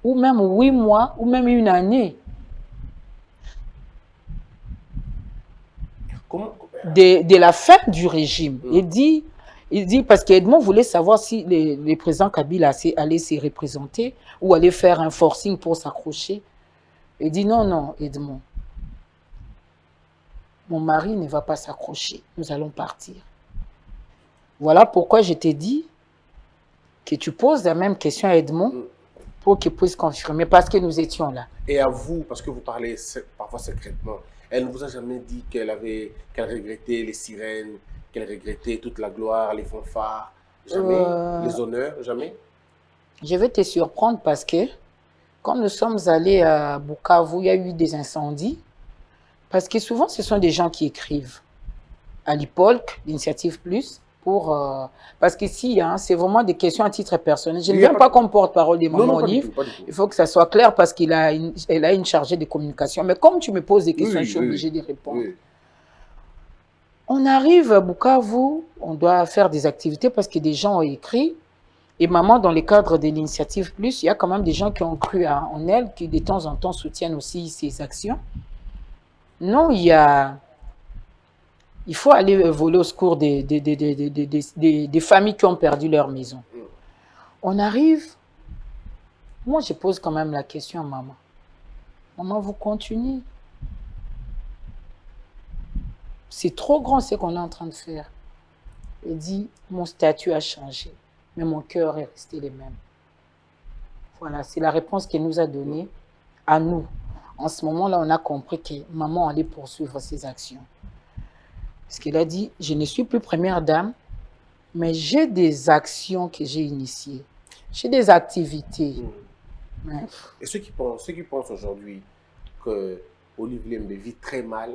ou même 8 mois ou même une année de la fin du régime. Il dit parce qu'Edmond voulait savoir si le président Kabila allait se représenter ou allait faire un forcing pour s'accrocher. Il dit non, Edmond. Mon mari ne va pas s'accrocher. Nous allons partir. Voilà pourquoi je t'ai dit que tu poses la même question à Edmond pour qu'il puisse confirmer, parce que nous étions là. Et à vous, parce que vous parlez parfois secrètement, elle ne vous a jamais dit qu'elle regrettait les sirènes, qu'elle regrettait toute la gloire, les fanfares, jamais, les honneurs, jamais? Je vais te surprendre parce que quand nous sommes allés à Bukavu, il y a eu des incendies, parce que souvent ce sont des gens qui écrivent à l'IPOLC, l'Initiative Plus, parce qu'ici, c'est vraiment des questions à titre personnel. Je ne viens pas comme porte-parole des mamans Olive. Il faut que ça soit clair parce qu'elle a une chargée de communication. Mais comme tu me poses des questions, je suis obligée de répondre. Oui. On arrive à Bukavu, on doit faire des activités parce que des gens ont écrit. Et maman, dans le cadre de l'Initiative Plus, il y a quand même des gens qui ont cru en elle, qui de temps en temps soutiennent aussi ses actions. Non, il faut aller voler au secours des familles qui ont perdu leur maison. On arrive, moi je pose quand même la question à maman. Maman, vous continuez. C'est trop grand ce qu'on est en train de faire. Elle dit, mon statut a changé, mais mon cœur est resté le même. Voilà, c'est la réponse qu'elle nous a donnée à nous. En ce moment-là, on a compris que maman allait poursuivre ses actions. Parce qu'elle a dit, je ne suis plus première dame, mais j'ai des actions que j'ai initiées. J'ai des activités. Mais... Et ceux qui pensent aujourd'hui que Olive Lembe vit très mal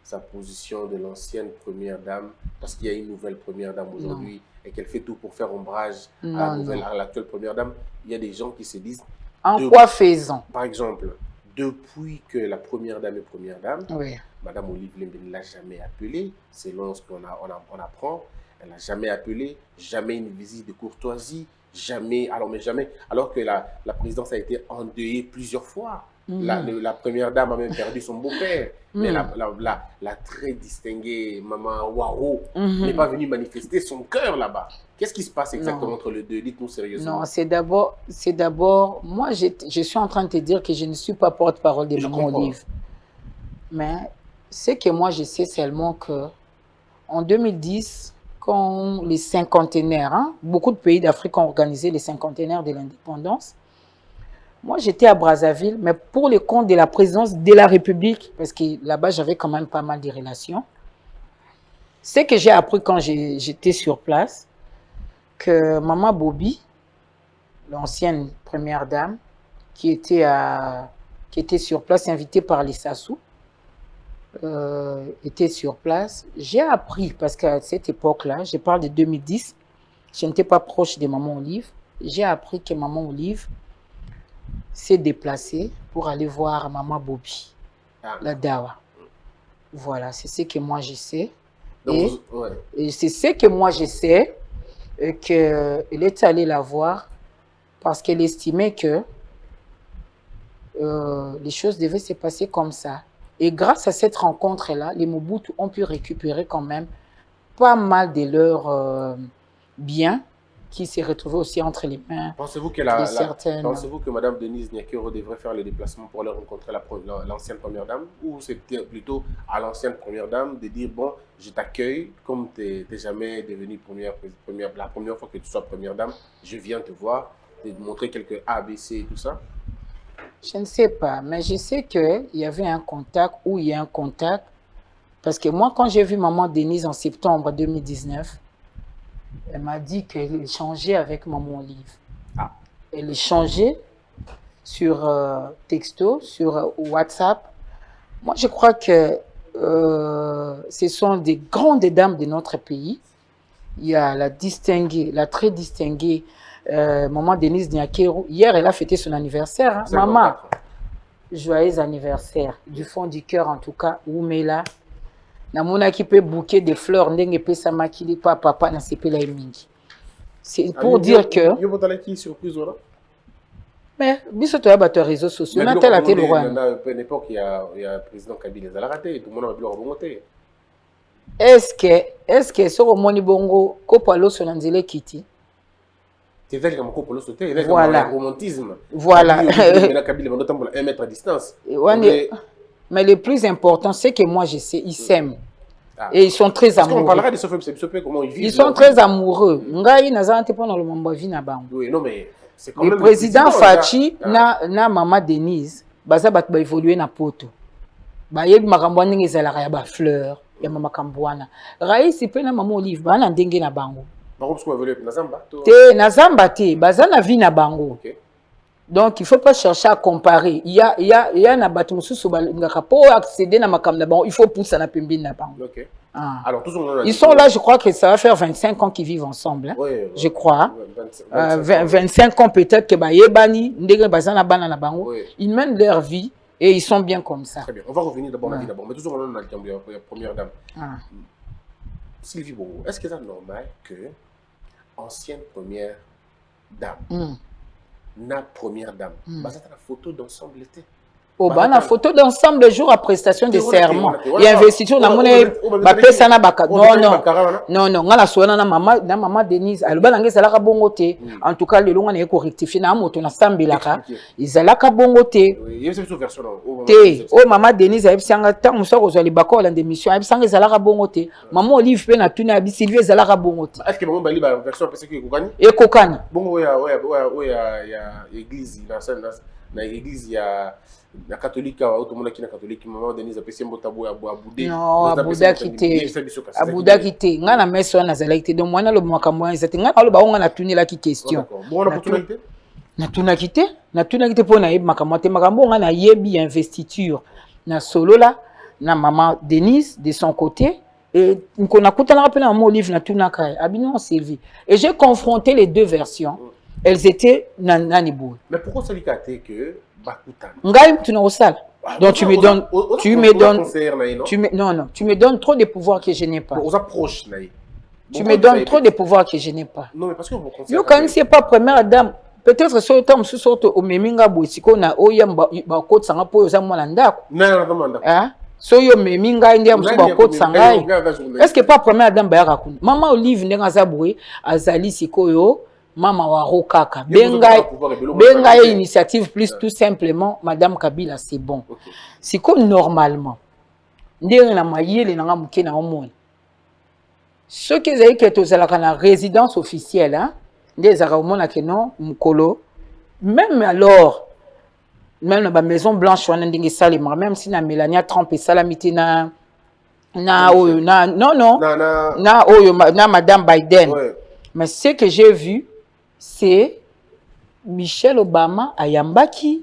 sa position de l'ancienne première dame, parce qu'il y a une nouvelle première dame aujourd'hui et qu'elle fait tout pour faire ombrage à l'actuelle première dame, il y a des gens qui se disent... En quoi faisant? Par exemple, depuis que la première dame est première dame, oui. Madame Olive Lembe ne l'a jamais appelée, selon ce qu'on apprend, elle n'a jamais appelé, jamais une visite de courtoisie, jamais, alors que la présidence a été endeuillée plusieurs fois. La première dame a même perdu son beau-père, mais la très distinguée maman Waro n'est pas venue manifester son cœur là-bas. Qu'est-ce qui se passe exactement entre les deux? Dites-nous sérieusement. Non, c'est d'abord, moi je suis en train de te dire que je ne suis pas porte-parole des mamans Olive. Mais c'est que moi je sais seulement que en 2010, quand les cinquantenaires, beaucoup de pays d'Afrique ont organisé les cinquantenaires de l'indépendance, moi, j'étais à Brazzaville, mais pour le compte de la présidence de la République, parce que là-bas, j'avais quand même pas mal de relations. Ce que j'ai appris quand j'étais sur place, que Maman Bobby, l'ancienne première dame, qui était sur place, invitée par les Sassou, était sur place. J'ai appris, parce qu'à cette époque-là, je parle de 2010, je n'étais pas proche de Maman Olive, j'ai appris que Maman Olive s'est déplacée pour aller voir Maman Bobby, la Dawa. Voilà, c'est ce que moi je sais. Et c'est ce que moi je sais et qu'elle est allée la voir parce qu'elle estimait que les choses devaient se passer comme ça. Et grâce à cette rencontre-là, les Mobutu ont pu récupérer quand même pas mal de leurs biens qui s'est retrouvé aussi entre les mains. Pensez-vous que, pensez-vous que Mme Denise Nyakero devrait faire le déplacement pour aller rencontrer l'ancienne première dame, ou c'est plutôt à l'ancienne première dame de dire bon, je t'accueille comme tu n'es jamais devenue la première fois que tu sois première dame, je viens te voir, te montrer quelques ABC et tout ça? Je ne sais pas, mais je sais qu'il y avait un contact ou il y a un contact. Parce que moi, quand j'ai vu maman Denise en septembre 2019, elle m'a dit qu'elle échangeait avec maman Olive. Ah. Elle échangeait sur texto, sur WhatsApp. Moi, je crois que ce sont des grandes dames de notre pays. Il y a la distinguée, la très distinguée maman Denise Nyakero. Hier, elle a fêté son anniversaire. Hein. Maman, joyeux anniversaire. Du fond du cœur, en tout cas, Oumela. Namona qui peut bouquer des fleurs, ndenge pe samakili pa papa na sepela mingi. C'est pour dire que. Yo botala qui surprise voilà. Mais biso to ya réseaux sociaux, na tel à tel roi. À une époque il y a président Kabila za la raté, tout le monde a vu leur bonté. Est-ce que sur moni bongo ko palo so nanzele kiti? C'est vrai que mon couple sauté, il voilà. Le romantisme. Voilà. Kabila Kabila on doit 1 mètre à distance. Mais le plus important, c'est que moi, je sais, ils s'aiment. Ah. Et ils sont très amoureux. On parlera de Sopé, comment ils vivent. Ils sont très amoureux. Ngai nazante pendant le moment vie na bango. Oui, non mais c'est quand même le président Fachi na maman Denise, baza bat ba évoluer na poto. Ba yebi makambo ndenge ezalaka ya ba fleur, ya mama kambwana. Raisi pe na maman Olive ba na ndenge na bango. Ba kosko évoluer na Zamba. Te na Zamba te, baza na vie na bango. OK. Donc, il ne faut pas chercher à comparer. Il y a un abattement sous pour accéder à ma cam il faut pousser à pimbi na bango. OK. Ah. Alors, tout ils sont là, je crois que ça va faire 25 ans qu'ils vivent ensemble. Hein? Oui, je crois. 25 ans peut-être que Yebani, ils mènent leur vie et ils sont bien comme ça. Très bien. On va revenir d'abord à la vie d'abord. Mais toujours on a la première dame. Ah. Sylvie Bongo, est-ce que c'est normal que ancienne première dame na première dame, bah ça la photo d'ensemble l'été. Oh bah la photo d'ensemble le jour à prestation de serment. Il y a investiture na monnaie ba pesa na baka. Non, ngala soana na maman Denise. Aloba nange zalaka bongo te. En tout cas le longa na ko rectifier na moto na sambelaka. Izalaka bongo te. Oui, il y a cette version là. Te, oh maman Denise a ebisanga tant muso ko zali bako la démission. Ebisanga zalaka bongo te. Maman Olive pe na tuna bi Sylvie zalaka bongo te. Est-ce que maman bali ba version parce que kokani? E kokani. Bongo ya église na église ya la catholique tout le monde qui est catholique maman Denise a passé un tabou à boudé non abouda quitté nga na meso na zalaki donc moi na lo makambo ezati nga lo ba nga na tunela ki question bon opportunité na tuna quitté pour na yeb makambo te makambo nga na yebi investiture na solo là na maman Denise de son côté et on a coûté la peine à mon livre na tuna kai abino Sylvie et j'ai confronté les deux versions elles étaient nanibou. Mais pourquoi ça lui caté que Ngai tu n'as pas. Donc tu me donnes trop de pouvoirs que je n'ai pas. Aux approches tu me donnes trop de pouvoirs que je n'ai pas. Non mais parce que vous conseillez. Quand c'est pas première dame, peut-être sur le temps sous sorte au meminga boisiko na oyamba ba côte sanga po yoza mwana ndako. Non. Hein? So yo meminga ndia msu ba côte sangai. Est-ce que pas première dame ba yakuna? Maman Olive ndenga zaboué azali sikoyo. Maman Warokaka. Benga initiative plus tout simplement, Madame Kabila, c'est bon. Okay. C'est comme normalement. Ndenge na mayele na ngamuke na omoni. Ceux qui ont été à la résidence officielle, hein, des arabes qui non, mukolo. Même alors, même dans la Maison Blanche, on a dit que même si na Melania Trump et Salamité na Madame Biden. Ouais. Mais ce que j'ai vu, c'est Michelle Obama à Yambaki,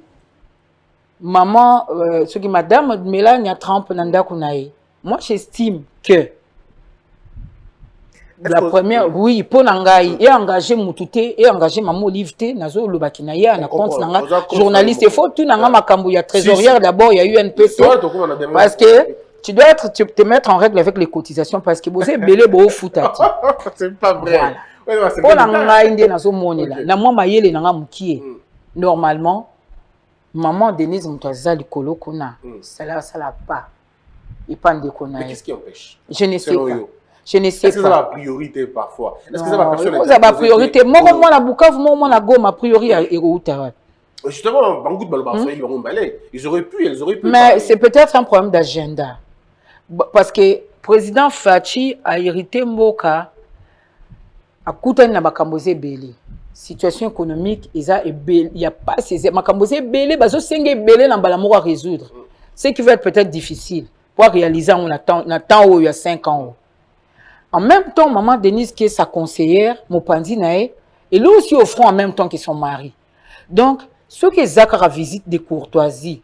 maman, ce qui Madame Melania Trump nanda kunae. Moi, j'estime que la première, oui, pour Nangaï, et engagé Moutouté, et engagé Maman Olive, Nazo Lubakinaïa, na compte Nanga, journaliste, il faut tout Nanga Makambu, il y a trésorière d'abord, il y a eu UNPC. Parce que tu dois te mettre en règle avec les cotisations, parce que vous avez belé beau foutati. C'est pas vrai. Voilà. Ouais, non, c'est mpo na bien. ngai nde nazomonela Ok. na mwa mayele na nga mokie Mm. normalement maman Denise moto aza likolo kuna Mm. salaire asala pas epa ndeko na Mais ye qu'est-ce qui empêche? je ne sais Selon pas yo. je ne sais Est-ce que ça va pas priorité parfois? Est-ce que ça va personne oza bapriorité moko mwana bukavu moko mwana goma priori ekouta wapi Justement, Bangout Baloba, ils auraient pu, elles auraient pu. mais parler. c'est peut-être un problème d'agenda parce que président Fachi a hérité mboka akutani na makambo ebele situation économique eza ebele il y a pas ces makambo ebele bazosenga ebele na mbala moko à résoudre ce qui va être peut-être difficile pour réaliser on attend il y a 5 ans en même temps maman Denise qui est sa conseillère mopanzi nae et lui aussi au front en même temps que son mari donc ceux qui zakara visite de courtoisie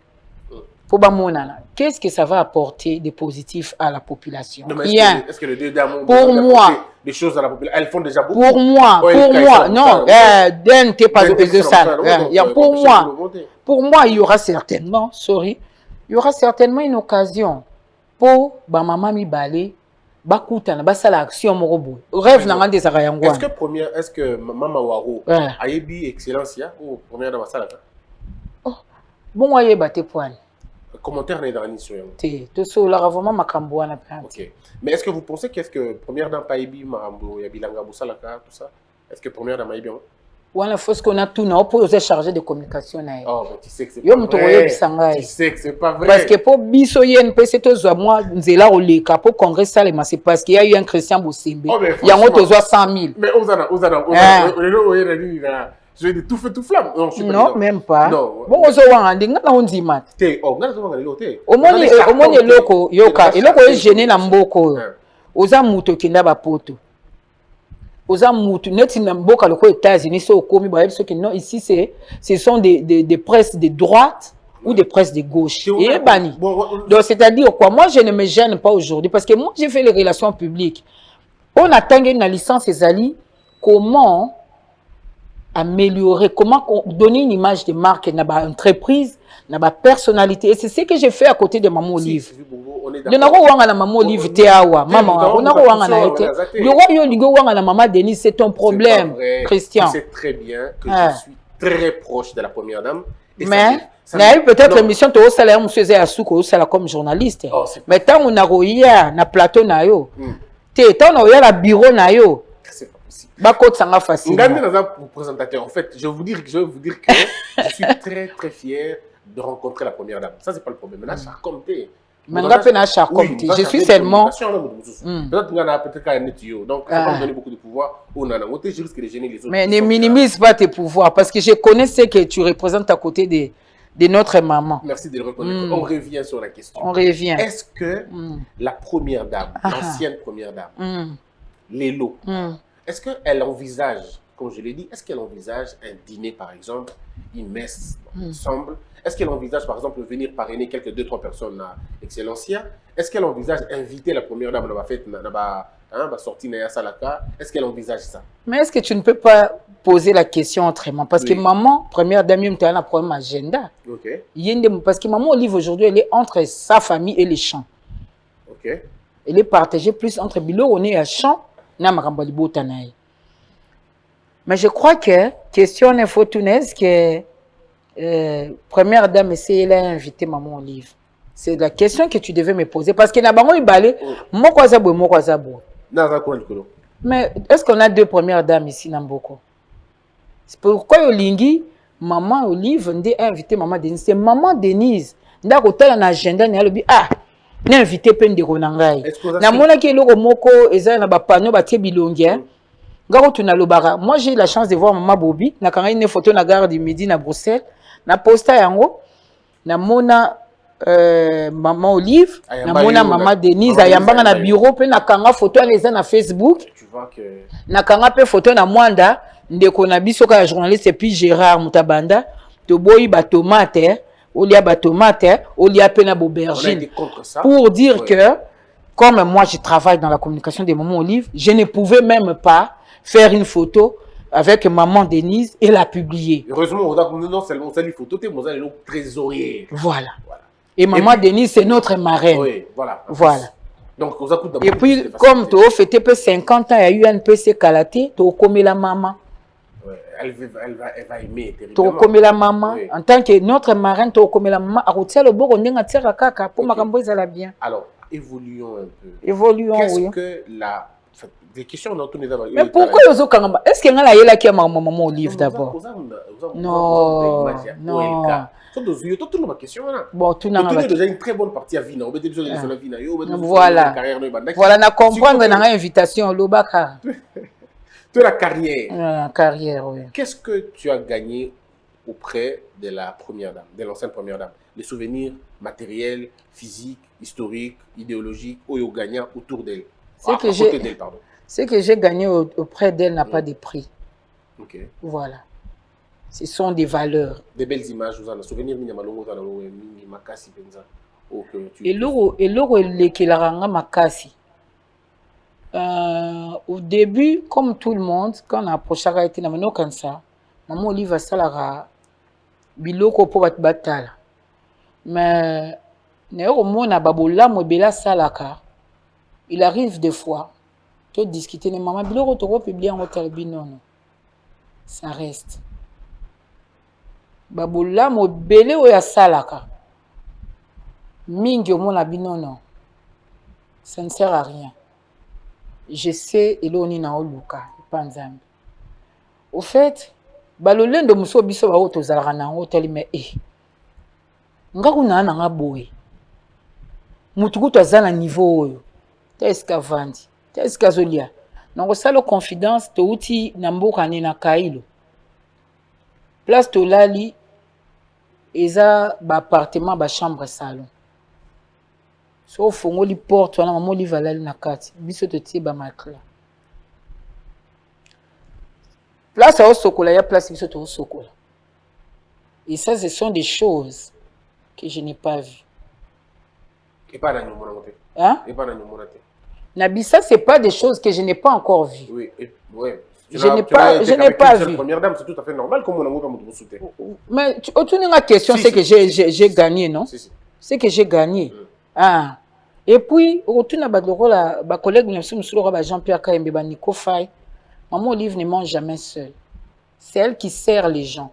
pour bamonana qu'est-ce que ça va apporter de positif à la population? Non, mais Rien. est-ce que les deux dames ont Pour besoin moi. d'apporter des choses à la population? Elles font déjà beaucoup. Pour moi, non, d'un t'es pas de ça. Pour moi, il y aura certainement, il y aura certainement une occasion pour ba maman mi balé, ba koutana, ba sala action morobo. Rêve na ngande zaka yango. Est-ce que Maman Waro a yebi excellence ya ou première dans sala? Bon waye baté point. Commentaire n'est dans l'émission. Tout ça là vraiment makambo wana plan. OK. Mais est-ce que vous pensez qu'est-ce que première dans Païbi Marambo ya bilanga busalaka tout ça? Est-ce que première dans Maïbi? Wana faut ce qu'on a tout na pour chargé de communication na. Oh, mais tu sais que c'est Yo pas muto vrai. oye bisanga. Tu sais que c'est pas vrai. Parce que pour biso YNPC to zwa moi nzela oleka pour congrès salema c'est parce qu'il y a eu un Christian Bosimbe. Yango to zwa 100 000. Mais Ozana je vais dire tout feu tout flamme. Non, même pas. Non. Bon ozo wanga ndinga na ondima. Ngana to ngana lote. Omoni eloko yoka eloko gêné na mboko. Oza muto kinda ba poto. Oza mutu neti na mboka loko États-Unis so komi ba yeso que non ici ce sont des presses de droite ou des presses de gauche. Et bani. Donc c'est-à-dire quoi? Moi je ne me gêne pas aujourd'hui parce que moi j'ai fait les relations publiques. On attend une licence Ezali comment améliorer, comment donner une image de marque na ba entreprise, na ba personnalité. Et c'est ce que j'ai fait à côté de Maman Olive. De nako wanga na Maman Olive te awa, maman, on nako wanga na ete. Yo yo ligo wanga na Maman Denise, c'est ton problème, Christian. Tu sais très bien que je suis très proche de la première dame. Mais na eu peut-être émission to salaire monsieur Zéasuko au salaire comme journaliste. Mais tant on a roya na plateau na yo. Te tant on a la bureau na yo. Bakot sanga facile. Présentateur. En fait, je vais vous dire que je suis très très fier de rencontrer la première dame. Ça c'est pas le problème. Maintenant, charcomté. Je suis seulement. Peut-être qu'à donc ça va me donner beaucoup de pouvoir. Je risque de gêner les autres. Mais ne minimise pas tes pouvoirs parce que je connais ce que tu représentes à côté de notre maman. Merci de le reconnaître. On revient sur la question. On revient. Est-ce que la première dame, l'ancienne première dame, Lélo, est-ce qu'elle envisage, comme je l'ai dit, est-ce qu'elle envisage un dîner, par exemple, une messe ensemble? Est-ce qu'elle envisage, par exemple, venir parrainer quelques 2-3 personnes à Excellencia? Est-ce qu'elle envisage inviter la première dame dans la fête, dans la sortie Naya Salaka? Est-ce qu'elle envisage ça? Mais est-ce que tu ne peux pas poser la question autrement? Parce que maman, première dame, il y a un problème agenda. Parce que maman Olive aujourd'hui, elle est entre sa famille et les champs. Elle est partagée plus entre Bilo, on est à champ. Mais je crois que question infotunaise que première dame elle a invité maman Olive. C'est la question que tu devais me poser parce que na bango ibalé moko azabo. Mais est-ce qu'on a deux premières dames ici na Mboko? C'est pourquoi Olingi maman Olive ndé a invité maman Denise. C'est maman Denise ndako tala na agenda na lobi n'a invité peine de Ronangai. Na mona ki eloko moko eza na ba panneau ba tie bilongi ngako tuna lobara. Moi j'ai eu la chance de voir maman Bobby na kanga une photo na gare du Midi na Bruxelles na posta yango na mona maman Olive na mona maman Denise ayambanga na bureau pe na kanga photo eza na Facebook. Tu vois que na kanga pe photo na mwanda ndeko na biso ka journaliste et puis Gérard Mutabanda to boyi ba tomate Olia batomate, olia pena aubergine. Pour dire que, comme moi je travaille dans la communication des Maman Olive, je ne pouvais même pas faire une photo avec maman Denise et la publier. Heureusement, on a non seulement une photo, mais on a le trésorier. Voilà. Et maman Denise, c'est notre marraine. Oui, voilà. Voilà. Donc, aux coups Et puis, comme tu as fêté 50 ans, il y a eu un PC Kalaté, tu as commis la maman. Ouais, elle va aimer Tu as terriblement. commis la maman. Oui. En tant que notre marraine, tu as commis la maman. À routier, le beau, on est à tirer caca pour ma cambo, ça l'a bien. Alors, évoluons un peu. Évoluons, Qu'est-ce oui. que la... Des questions, on a tourné d'abord. Mais pourquoi ils ont kangamba? Est-ce qu'il y a là qui a maman au livre d'abord? Non, non. Bon, tout n'a pas. déjà une très bonne partie à Vina. Voilà. Voilà, na comprendre dans l'invitation, l'obaka. De la carrière. Carrière, oui. Qu'est-ce que tu as gagné auprès de la première dame, de l'ancienne première dame? Les souvenirs matériels, physiques, historiques, idéologiques, ou gagnant autour d'elle. Ce que j'ai gagné auprès d'elle n'a pas de prix. Ok. Voilà. Ce sont des valeurs. Des belles images, vous en avez souvenirs, makasi penza. Et l'euro qui la ranga makasi. Au début, comme tout le monde, quand on approche à été na comme ça, maman Olive a salara biloko pour batala. Mais au monde a babola mobila salaka. Il arrive des fois, tu discuter ne maman biloko to publier en hôtel binono. Ça reste. Babola mobele o ya salaka. Mingi au monde binono. Ça ne sert à rien. Je sais eloni na oluka panzambi. Au fait, balolendo de muso biso ba auto zalaka na hôtel mais ngaku na nga boye. Mutuku to azana niveau oyo. Qu'est-ce qu'avandi? Qu'est-ce qu'azolia? Donc ça le confidence to uti na mboka ni na Kailo. Place to lali eza ba appartement ba chambre salon. So fongoli porte wana maman li valali na kati. Biso to tie ba makla. Place au sokola ya place biso to sokola. Et ça ce sont des choses que je n'ai pas vues. Et pas dans nos monaté. Hein? Et pas dans nos monaté. Nabissa, c'est pas des choses que je n'ai pas encore vues. Oui, ouais. Je n'ai pas vu. Première dame, c'est tout à fait normal comme on a pas soutenir. Mais tu as une question, c'est que j'ai gagné, non? C'est que j'ai gagné. Ah. Et puis, tu as un collègue, Jean-Pierre Kaembe, Nico Faye. Maman Olive ne mange jamais seule. C'est elle qui sert les gens.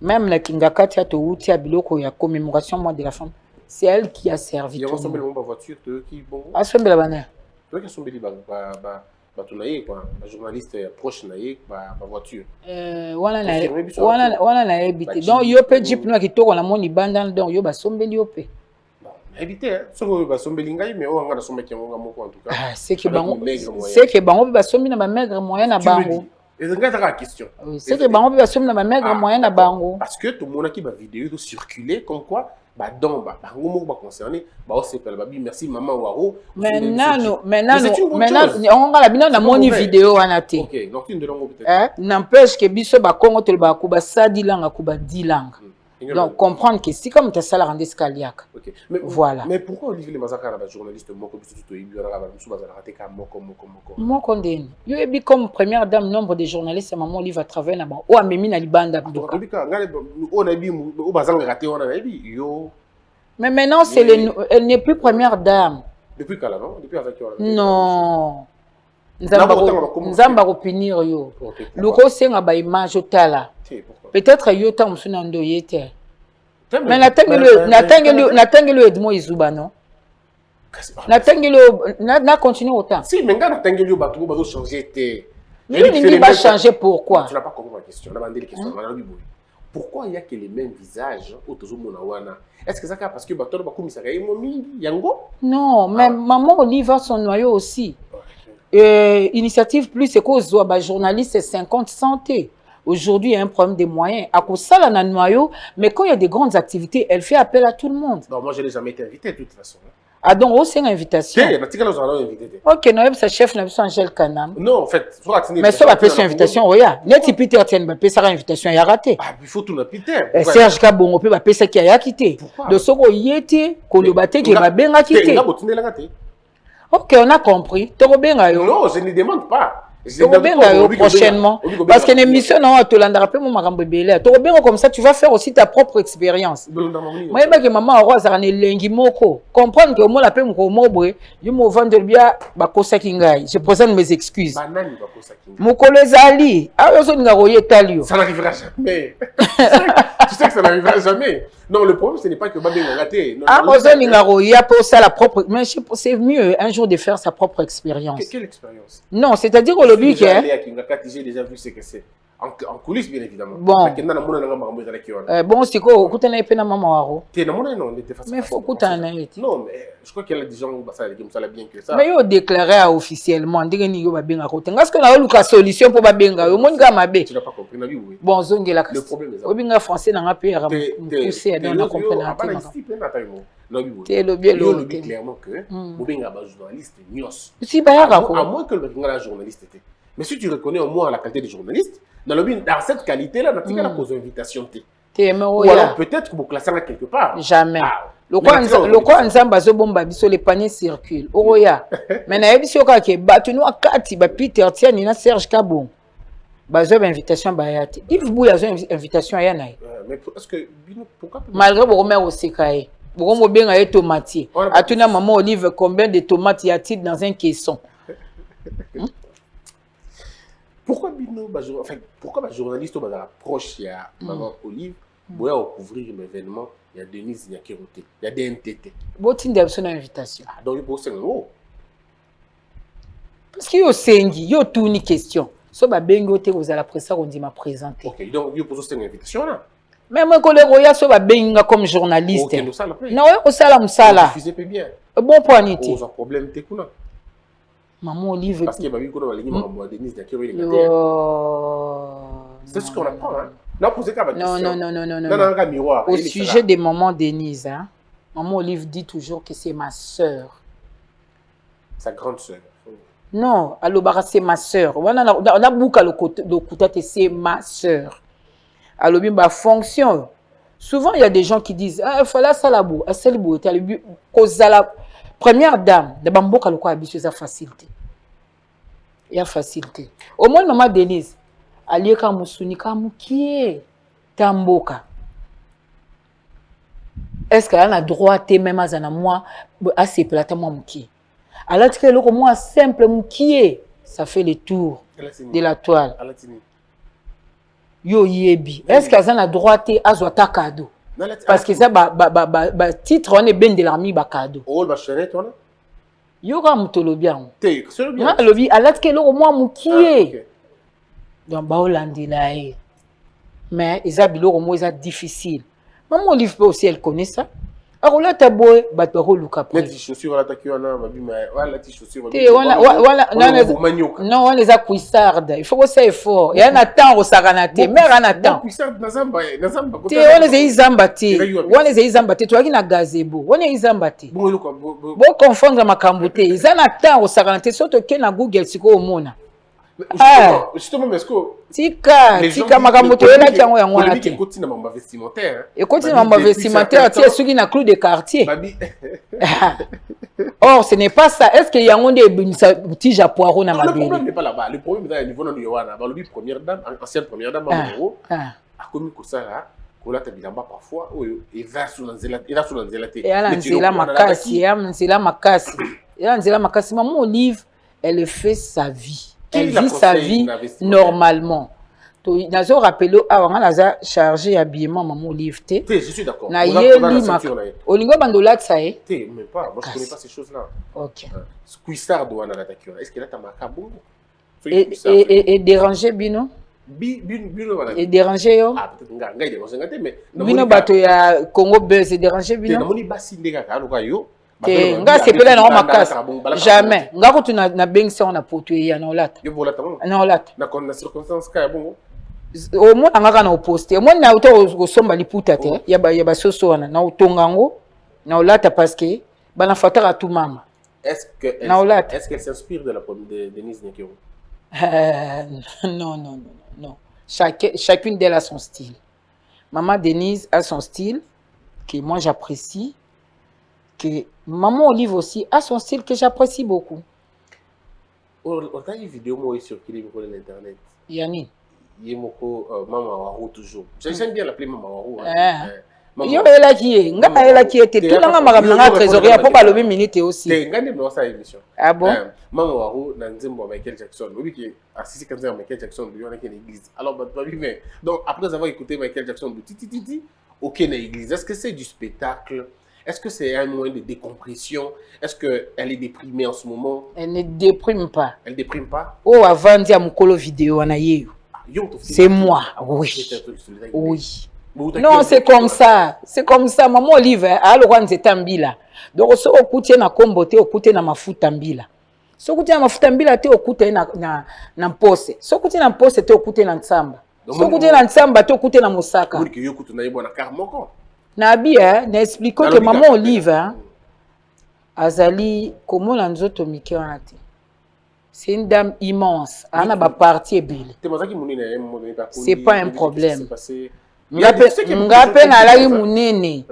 Même la Kingakati a touti à Biloko, il y a commémoration mois de la femme. C'est elle qui a servi. Il y a ensemble la voiture qui bon. Assemble la bannière. Tu vois qu'il y a un journaliste proche de la voiture. Wana na habité. Donc yo pe jeep no ki to na moni banda donc yo ba sombeli yo pe. Habité so ba sombeli ngai mais o nga na sombeki ngo moko en tout cas. C'est que bango ba sombi na ba maigre moyen na bango. Et c'est la question. C'est que bango ba sombi na ba maigre moyen na bango. Parce que tout le monde qui va vidéo de circuler comme quoi donc concerné merci maman waro maintenant on va la bino na moni vidéo wana te. OK donc une de longue peut-être n'empêche que biso ba kongo te ba kuba sadilanga kuba dilanga. Donc comprendre que si comme ta sala rende scaliac. OK voilà. Mais pourquoi Olivier les massacres la journaliste moko biso to ibi ora ba biso bazala raté ka moko ndeni yo ebi comme première dame nombre de journalistes maman Olivier à travers na ba o amemi na libanda donc on a bi o bazanga raté on a bi yo. Mais maintenant elle n'est plus première dame. Depuis quand là non? Depuis avec toi. Non. Nzamba ko punir yo. Loko senga ba image otala. Peut-être yo ta musuna ndo yete. Mais natangelo Edmond Izuba non? Natangelo na continue autant. Si mais nga natangelo ba tout ba changer té. Mais il va changer pourquoi? Tu n'as pas compris ma question. On a demandé les questions. Pourquoi il n'y a que les mêmes visages au Tozomonawana? Est-ce que c'est parce que Bator Bakumisaka est momi Yango? Non, mais maman Olive a son noyau aussi. Initiative plus, c'est qu'aux journalistes, c'est 50 santé. Aujourd'hui, il y a un problème des moyens. À cause de ça, on a un noyau, mais quand il y a des grandes activités, elle fait appel à tout le monde. Non, moi, je n'ai jamais été invité de toute façon. Ah, donc, c'est une invitation. Ok, non, c'est chef, c'est Angèle Kanam. Non, en fait, mais ça va faire une invitation, regarde. Net Peter tienne, va faire une invitation, il a raté. Ah, il faut tout le Peter. Serge Kabongo peut faire ça qui a quitté. De ce qu'on y était, qu'on le battait, qui va bien quitté. Ok, on a compris. Non, je ne demande pas. Prochainement. Parce que l'émission, non, tu l'as rappelé, mon marambo belé. Tu reviens comme ça, tu vas faire aussi ta propre expérience. Moi, je dis que maman, rose, elle est lengi moko. Comprendre que moi, la paix, mon mobre, je me vends de bien, bakosa kingai. Je présente mes excuses. Mon collègue Ali, ça n'arrivera jamais. Tu sais que ça n'arrivera jamais. Non, le problème, ce n'est pas que Babé va rater. Mais c'est mieux un jour de faire sa propre expérience. Quelle expérience? Non, c'est-à-dire que le but est. J'ai déjà vu ce que c'est. En coulisses, bien évidemment. Bon. Bon, c'est quoi? Écoutez, on a peu de maman. Mais il faut écouter un aïe. Non, mais je crois qu'il y a des gens qui savent bien que ça. Mais ils ont déclaré officiellement. Est-ce qu'on a eu une solution pour Babenga? Tu n'as pas compris. Bon, zone la le problème est ça. Le français n'a pas pu pousser à donner comprendre. C'est le bien clairement que Babenga est journaliste. Si, à moins que le journaliste était. Mais si tu reconnais au moins la qualité des journalistes, dans cette qualité-là, tu as la cause d'invitation. Ou alors peut-être que vous classez quelque part. Jamais. Le quoi ensemble bomba biso les paniers circulent. Oroya. Mais na ebiso ka ke batunu akati ba Peter Tiani na Serge Kabon. Bazo invitation ba yate. If vous avez une invitation ya na. Mais est-ce que pourquoi malgré vos remères au sekaye. Vous mo bien ay tomatier. Atuna maman Olive combien de tomates y a-t-il dans un caisson? Pourquoi ma journaliste va approche il y a maman Olive pour couvrir l'événement, il y a Denise Nyakeroté, il y a des NTT. Botin de son invitation. Donc il faut parce que yo sengi, yo tout une question. So ba bengo te vous à la presse on dit m'a présenté. OK, donc il pose une invitation là. Mais moi collègue Roya so ba benga comme journaliste. OK, nous ça la. Non, au sala musala. Diffusez bien. Bon point nité. Pose un problème te kuna. Maman Olive. Parce que bah oui qu'on va ligner maman Denise Nyakeroté. C'est ce qu'on apprend hein. Non, non. Au sujet de maman Denise, hein, maman Olive dit toujours que c'est ma sœur. Sa grande sœur. Non, alors c'est ma sœur. On a beaucoup le côté c'est ma sœur. Alors bien fonction. Souvent il y a des gens qui disent ah il fallait ça la boue, c'est le bout. Cause la première dame de bamboka le quoi habitué sa facilité. Il y a facilité. Au moins maman Denise alieka musunika mukie tamboka. Est-ce qu'elle a droit de même à moi à ses plates moi mukie? Alors que le moi simple mukie, ça fait le tour de la toile. Yo yebi. Est-ce qu'elle a droit de azwata cadeau? Parce que ça titre on est ben de l'ami ba cadeau. Oh ba chérie toi là? Yo ga mutolobia. Té, c'est bien. Moi lobi alors que le moi mukie. Donc, mais ils ont biloko moi c'est difficile. Maman Olive aussi elle connaît ça. Alors là t'as beau battre le cap. Les chaussures là t'as na ma bima voilà les chaussures. Non on les a cuissardes. Il faut que ça effort. Il y a un temps au saranate. Mère en attend. Cuissarde nazamba. On les izambati. On les izambati. Toi qui na gazebo. On les izambati. Bon confondre ma kambote. Ils en attend au saranate surtout que na Google siko omona. Justement, mais est-ce que tika makamoto ela tiango yango wana te. Écoute na mamba vestimentaire. Écoute na mamba vestimentaire tie soki na clou de quartier. Or ce n'est pas ça. Est-ce que yango nde ebimisa petit japoiro na mabele? Le problème n'est pas là-bas. Le problème est au niveau de Yohana. Dans le première dame, ancienne première dame Mamoro, a commis comme ça là. Kola tabilamba parfois et va sous l'anzela et l'anzela makasi et l'anzela makasi et l'anzela makasi. Maman Olive elle fait sa vie. Elle vit sa vie normalement. Tu n'as pas rappelé avant la chargé habillement maman Olive te. Je suis d'accord. Na yeli ma. Olingo bandolat ça est. Te même pas. Moi je connais pas ces choses là. OK. Cuissard doit na l'attaquer. Est-ce que là t'as macabo? Et déranger bino? Bino voilà. Et déranger yo? Ah peut-être ngai déranger ngate mais. Bino bato ya Congo Buzz et déranger bino? Na moni basi ndeka ka loka yo. Nga sepela na makasi jamais nga ko tuna na bengisa na poto ya na olata yo volata mo na olata na circonstance ka bongo au moins nga na poster moi na auto ko somba liputa te ya ba soso wana na utongango na olata parce que bana fataka tout mama est-ce qu'elle s'inspire de la de Denise Nyakero? Non chacune d'elles a son style. Maman Denise a son style que moi j'apprécie, que maman Olive aussi a son style que j'apprécie beaucoup. On a une vidéo moi sur qui est sur l'internet. Yani. Yemoko Mama Waro toujours. J'aime bien l'appeler Mama Waro. Yo ela qui nga ela qui était tout nga makambo nga trésorier pour balobi minute aussi. Te ngane no sa émission. Ah bon? Mama Waro na nzembo Michael Jackson. Oui qui assisté comme ça Michael Jackson lui on a l'église. Alors bah mais donc après avoir écouté Michael Jackson titi OK na l'église. Est-ce que c'est du spectacle? Est-ce que c'est un moyen de décompression? Est-ce qu'elle est déprimée en ce moment? Elle ne déprime pas. Elle déprime pas? Oh avant dia mukolo vidéo na yeyo. C'est moi. Oui. Oui. Non, c'est comme ça. C'est comme ça. Maman Olive, alors quand c'est tambila. Donc, si on coûte na comboté, on coûte na mafuta mbila. Si on coûte na mafuta mbila, te on coûte na pose. Si on coûte na pose, te on coûte na nsamba. Si on coûte na nsamba, te on coûte na mosaka. Vous que yo coûte na yebo na karmoko. Na bien, na explique que maman Olive, azali comment la nzoto mike wana te. C'est une dame immense. Elle a partie belle. C'est pas un problème. Ngape na lagi munene.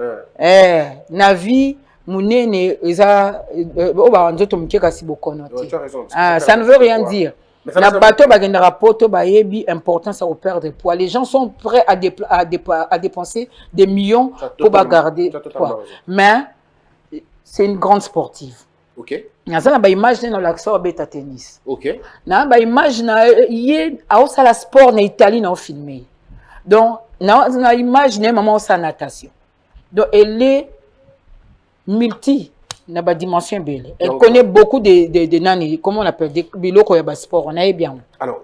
Na vie munene eza oba nzoto mike kasi bokono te. Ah, ça ne veut rien dire. Na bateau bagendera poto ba yebi importance à perdre poids. Les gens sont prêts à dépenser des millions pour garder poids. Mais c'est une grande sportive. OK. Nazana ba image na l'accès beta tennis. OK. Na ba image na yé a la sport na Italie na filmé. Donc na image na maman sa natation. Donc elle est multi na ba dimension belle. Elle connaît beaucoup de nani, comment on appelle des biloko ya ba sport, on a bien. Alors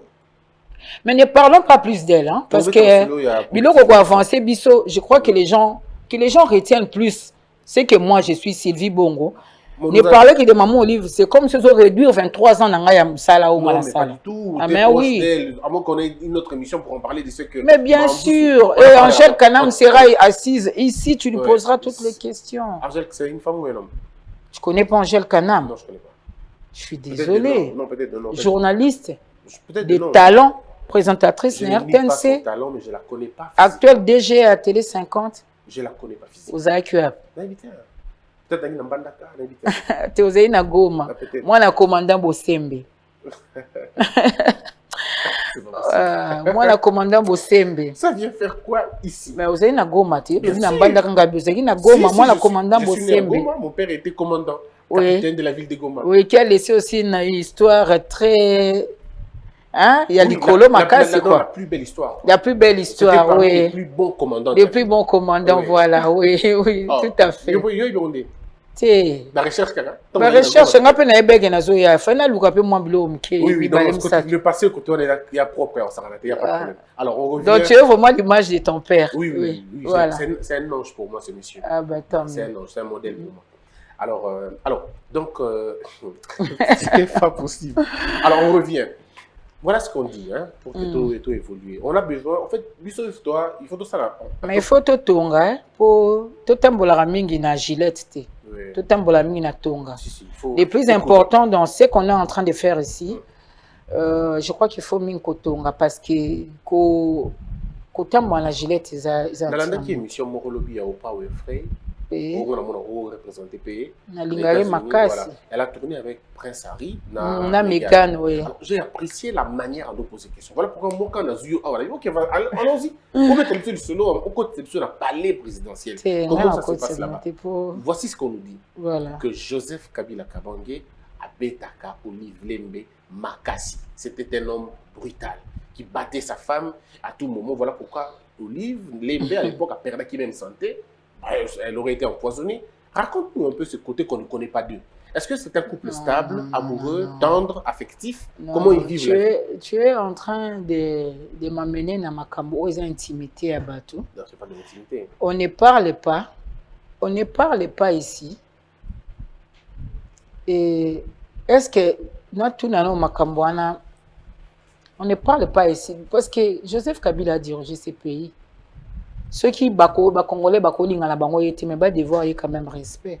mais ne parlons pas plus d'elle hein, parce que biloko ko avancer biso, je crois que les gens retiennent plus c'est que moi je suis Sylvie Bongo. Ne parler que de maman Olive, c'est comme si on réduire 23 ans dans la salle ou dans la salle. Ah mais oui. À moins qu'on ait une autre émission pour en parler de ce que. Mais bien sûr. Et Angèle Kanam sera assise ici, tu lui poseras toutes les questions. Angèle, c'est une femme ou un homme? Je connais pas Angèle Kanam. Non, je connais pas. Je suis désolé. Non, peut-être non. Journaliste, des talents, présentatrice de RTNC. Talent, mais je la connais pas. Actuelle DG à Télé 50. Je la connais pas physiquement. Aux AQA. Peut-être dans Mbandaka, tu es na Goma. Moi na commandant Bosembe. Moi na commandant Bosembe. Ça vient faire quoi ici? Mais vous êtes na Goma, tu es na Mbandaka ngabi, vous êtes na Goma, moi na commandant Bosembe. Mon père était commandant, capitaine de la ville de Goma. Oui, qui a laissé aussi une histoire très hein, il y a l'icolo Makasi quoi. La plus belle histoire. La plus belle histoire, oui. Le plus bon commandant. Le plus bon commandant, voilà, oui, tout à fait. La recherche, la recherche, on a peu na ebege na zoya. Fana luka pe moi bilo mke. Oui, le passé côté on est propre, on s'arrête, il y a pas de problème. Alors on revient. Donc tu es vraiment l'image de ton père. Oui. Voilà. C'est un ange pour moi ce monsieur. Ah bah tant mieux. C'est un ange, c'est un modèle pour moi. Alors donc c'est pas possible. Alors on revient. Voilà ce qu'on dit, hein, pour que tout évolue. On a besoin, en fait, il faut tout ça. Mais il faut tout tonga pour tout tambola mingi na gilette. Tout tambola mingi na tonga. Le plus important dans ce qu'on est en train de faire ici, je crois qu'il faut mingi tonga parce que ko tambola na gilette dans la dernière émission Morolobi au Power Frey. Représenté pays. Elle a tourné avec Prince Harry. J'ai apprécié la manière de poser des questions. Voilà pourquoi moi, quand on a dit, allons-y, on met le solo au côté de la palais présidentiel. Comment ça se passe là-bas? Voici ce qu'on nous dit. Voilà. Que Joseph Kabila Kabange a Betaka Olive Lembe Makasi. C'était un homme brutal qui battait sa femme à tout moment. Voilà pourquoi Olive Lembe à l'époque a perdu qui même santé. Elle aurait été empoisonnée. Raconte-nous un peu ce côté qu'on ne connaît pas d'eux. Est-ce que c'est un couple stable, amoureux, tendre, affectif? Comment ils vivent la vie? Tu es en train de m'amener dans ma cambo, aux intimités à Batou. Non, ce n'est pas de l'intimité. On ne parle pas. On ne parle pas ici. Et est-ce que nous, tout dans ma camboana, on ne parle pas ici? Parce que Joseph Kabila a dirigé ce pays. Ceux qui Congolais la bango yete mais ba devoir y quand même respect.